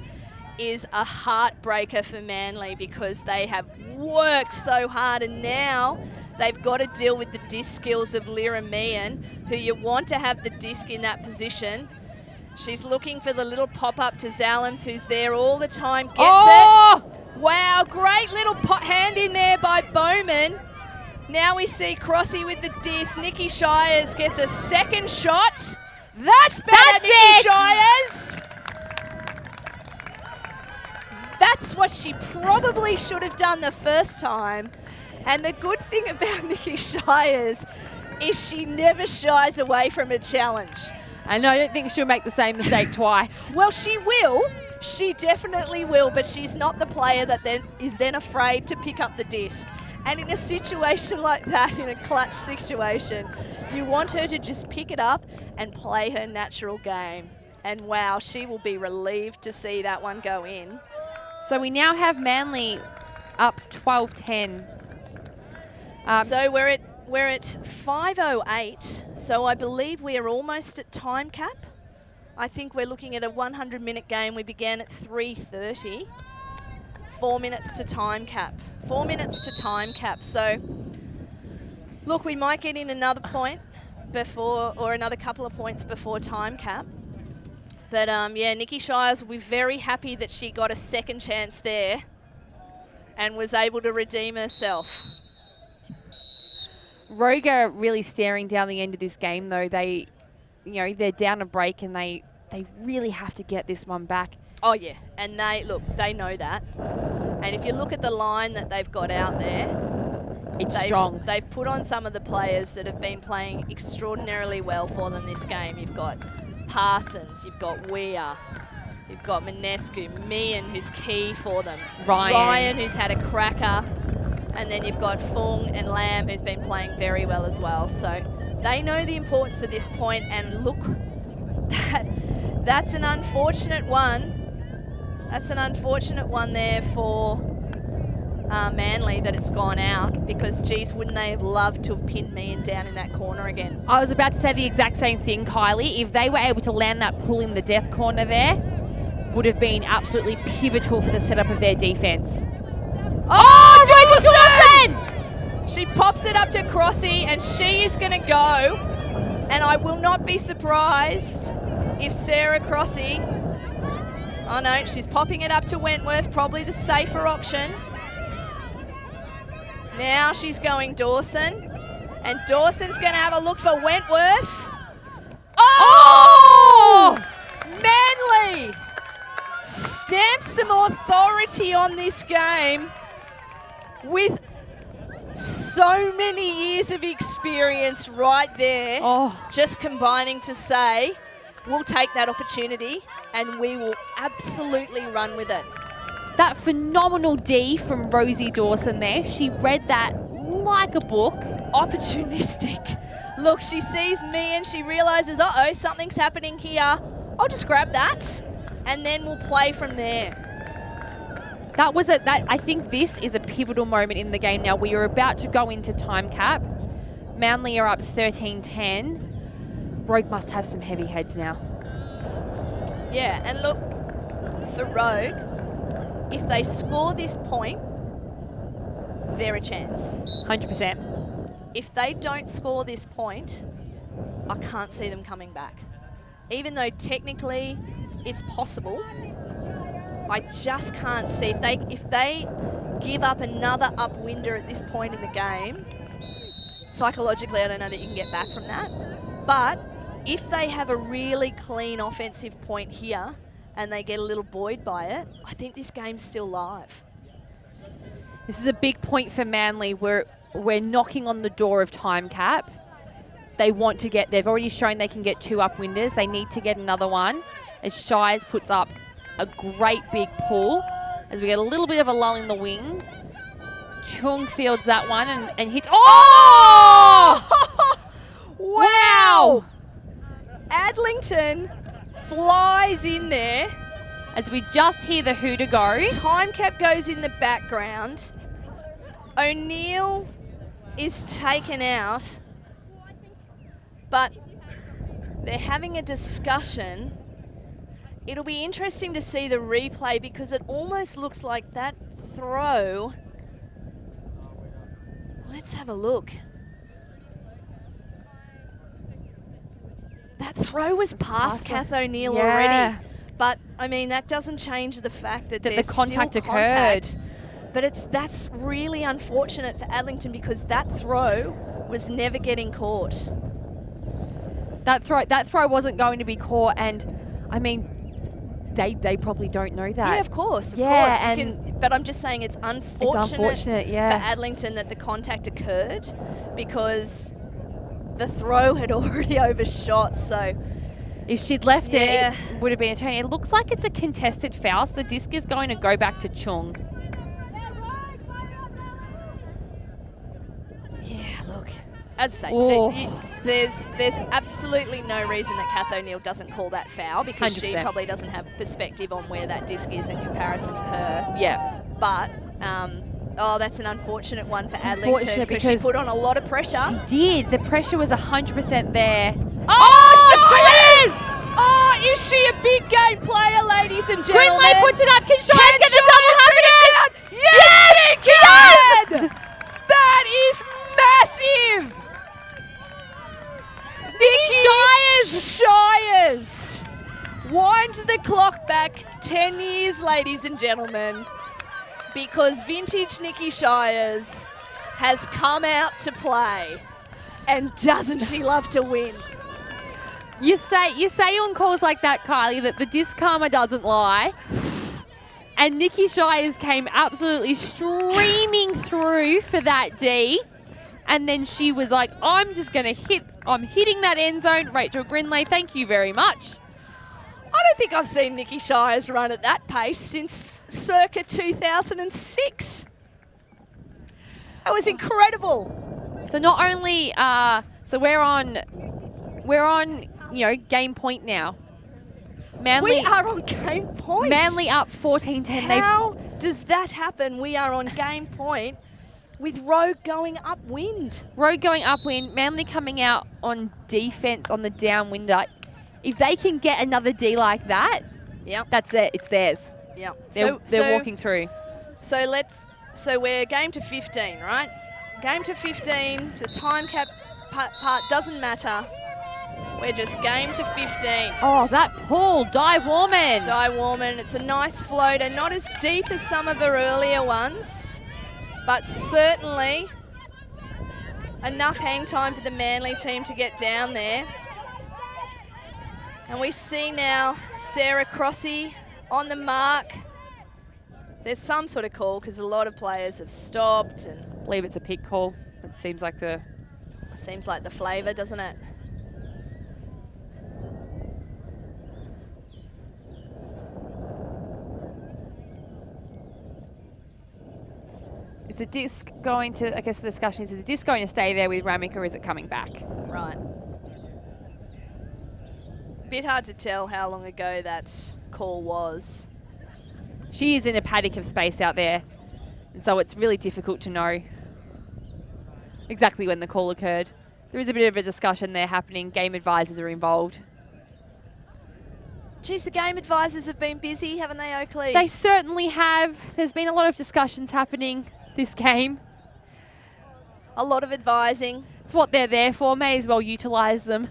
is a heartbreaker for Manly because they have worked so hard, and now they've got to deal with the disc skills of Lyra Meehan, who you want to have the disc in that position. She's looking for the little pop-up to Zalams, who's there all the time, gets it. Wow, great little hand in there by Bowman. Now we see Crossy with the disc. Nikki Shires gets a second shot. That's better, Nikki Shires. That's what she probably should have done the first time. And the good thing about Nikki Shires is she never shies away from a challenge. And I don't think she'll make the same mistake twice. Well, she will. She definitely will, but she's not the player that is then afraid to pick up the disc. And in a situation like that, in a clutch situation, you want her to just pick it up and play her natural game. And wow, she will be relieved to see that one go in. So we now have Manly up 12-10. So we're at 5:08. So I believe we are almost at time cap. I think we're looking at a 100-minute game. We began at 3:30. 4 minutes to time cap. 4 minutes to time cap. So, look, we might get in another point before, or another couple of points before time cap. But, yeah, Nikki Shires will be very happy that she got a second chance there and was able to redeem herself. Roga really staring down the end of this game, though. They're down a break and they really have to get this one back. Oh, yeah. And they know that. And if you look at the line that they've got out there, it's strong. They've put on some of the players that have been playing extraordinarily well for them this game. You've got Parsons, you've got Weir, you've got Minescu, Meehan, who's key for them, Ryan, who's had a cracker, and then you've got Fung and Lamb, who's been playing very well as well. So they know the importance of this point, and look, that's an unfortunate one. That's an unfortunate one there for Manly that it's gone out because, geez, wouldn't they have loved to have pinned Meehan down in that corner again? I was about to say the exact same thing, Kylie. If they were able to land that pull in the death corner there, would have been absolutely pivotal for the setup of their defence. Dawson! She pops it up to Crossy and she is going to go. And I will not be surprised if Sarah Crossy... Oh no, she's popping it up to Wentworth, probably the safer option. Now she's going Dawson. And Dawson's going to have a look for Wentworth. Oh! Manly stamps some authority on this game with so many years of experience right there. Just combining to say, we'll take that opportunity and we will absolutely run with it. That phenomenal D from Rosie Dawson there. She read that like a book. Opportunistic. Look, she sees me and she realises, uh-oh, something's happening here. I'll just grab that and then we'll play from there. I think this is a pivotal moment in the game now. We are about to go into time cap. Manly are up 13-10. Rogue must have some heavy heads now. Yeah, and look, for Rogue, if they score this point, they're a chance. 100%. If they don't score this point, I can't see them coming back. Even though technically it's possible, I just can't see. If they give up another upwinder at this point in the game, psychologically, I don't know that you can get back from that. But if they have a really clean offensive point here and they get a little buoyed by it, I think this game's still live. This is a big point for Manly. We're knocking on the door of time cap. They want to get, they've already shown they can get 2 upwinders. They need to get another one. As Shires puts up a great big pull, as we get a little bit of a lull in the wind. Chung fields that one and hits. Oh! Wow! Adlington flies in there. As we just hear the hooter go. Time cap goes in the background. O'Neill is taken out, but they're having a discussion. It'll be interesting to see the replay because it almost looks like that throw. Let's have a look. That throw was past Kath O'Neill already. But, I mean, that doesn't change the fact that there's the contact still occurred. Contact. But that's really unfortunate for Adlington because that throw was never getting caught. That throw wasn't going to be caught, and, I mean, they probably don't know that. Yeah, of course. But I'm just saying it's unfortunate for Adlington that the contact occurred because the throw had already overshot. So if she'd left it, it would have been a turn. It looks like it's a contested foul, so the disc is going to go back to Chung. Yeah, look. As I say, there's absolutely no reason that Kath O'Neill doesn't call that foul because 100%. she probably doesn't have perspective on where that disc is in comparison to her. Yeah. But, that's an unfortunate one for Adlington because she put on a lot of pressure. She did. The pressure was 100% there. Oh, is she a big game player, ladies and gentlemen? Grinley puts it up. Can Shires get the double happiness? Yes, she can! That is massive! Shires winds the clock back 10 years, ladies and gentlemen, because vintage Nikki Shires has come out to play, and doesn't she love to win? You say on calls like that, Kylie, that the disc karma doesn't lie. And Nikki Shires came absolutely streaming through for that D. And then she was like, I'm hitting that end zone. Rachel Grinley, thank you very much. I don't think I've seen Nikki Shires run at that pace since circa 2006. That was incredible. So not only, we're on, game point now. Manly, we are on game point. Manly up 14-10. How does that happen? We are on game point with Rogue going upwind. Rogue going upwind, Manly coming out on defense on the downwinder. If they can get another D like that, that's it. It's theirs. Yep. They're walking through. So we're game to 15, right? Game to 15. The time cap part doesn't matter. We're just game to 15. Oh, that pull, Di Warman. It's a nice floater, not as deep as some of her earlier ones, but certainly enough hang time for the Manly team to get down there. And we see now Sarah Crossy on the mark. There's some sort of call because a lot of players have stopped. And I believe it's a pick call. It seems like the flavour, doesn't it? Is the disc going to, I guess the discussion is the disc going to stay there with Ramick or is it coming back? Right. Bit hard to tell how long ago that call was. She is in a paddock of space out there, and so it's really difficult to know exactly when the call occurred. There is a bit of a discussion there happening. Game advisors are involved. Geez, the game advisors have been busy, haven't they, Oakley? They certainly have. There's been a lot of discussions happening this game. A lot of advising. It's what they're there for. May as well utilise them.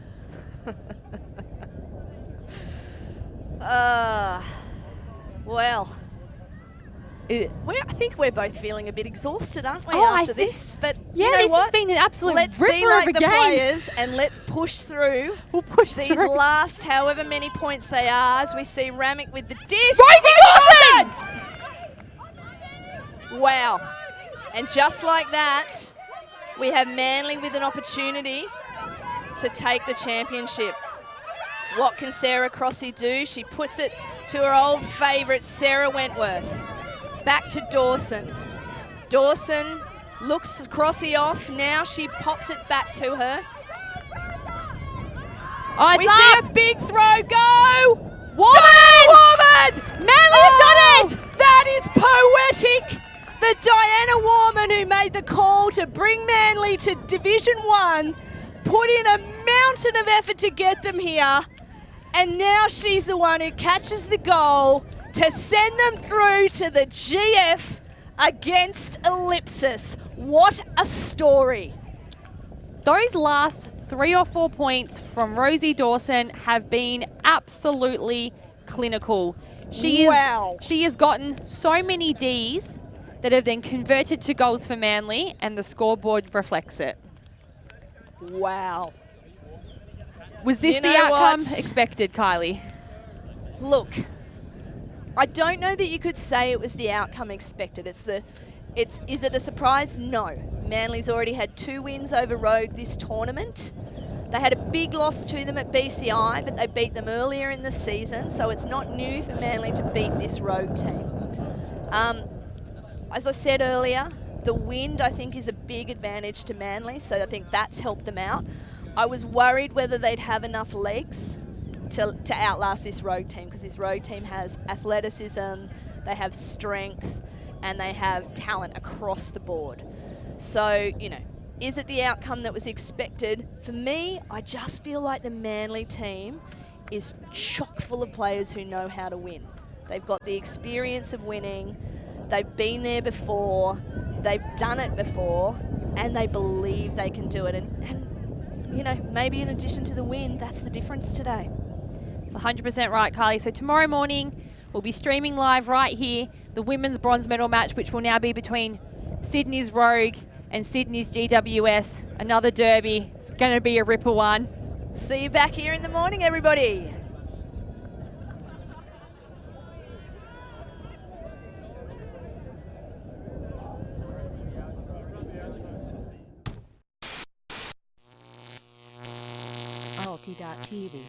Well, I think we're both feeling a bit exhausted, aren't we, Oh, after this? But yeah, you know this what? has been an absolute Let's ripper be like of a the game. players and let's push through We'll push these through. last however many points they are as we see Ramick with the disc. Rosie Dawson! Wow. And just like that, we have Manly with an opportunity to take the championship. What can Sarah Crossy do? She puts it to her old favourite, Sarah Wentworth. Back to Dawson. Dawson looks Crossy off. Now she pops it back to her. Oh, We it's see up. a big throw go. Woman! Woman! Manly have done it! That is poetic. The Diana Warman who made the call to bring Manly to Division 1 put in a mountain of effort to get them here. And now she's the one who catches the goal to send them through to the GF against Ellipsis. What a story. Those last 3 or 4 points from Rosie Dawson have been absolutely clinical. She has gotten so many Ds that have then converted to goals for Manly, and the scoreboard reflects it. Wow. Was this You the know outcome what? expected, Kylie? Look, I don't know that you could say it was the outcome expected. Is it a surprise? No. Manly's already had 2 wins over Rogue this tournament. They had a big loss to them at BCI, but they beat them earlier in the season, so it's not new for Manly to beat this Rogue team. As I said earlier, the wind, I think, is a big advantage to Manly, so I think that's helped them out. I was worried whether they'd have enough legs to outlast this Rogue team, because this Rogue team has athleticism, they have strength, and they have talent across the board. So, you know, is it the outcome that was expected? For me, I just feel like the Manly team is chock full of players who know how to win. They've got the experience of winning, they've been there before, they've done it before, and they believe they can do it. And you know, maybe in addition to the win, that's the difference today. It's 100% right, Kylie. So tomorrow morning, we'll be streaming live right here the women's bronze medal match, which will now be between Sydney's Rogue and Sydney's GWS. Another derby. It's going to be a ripper one. See you back here in the morning, everybody. Alti.tv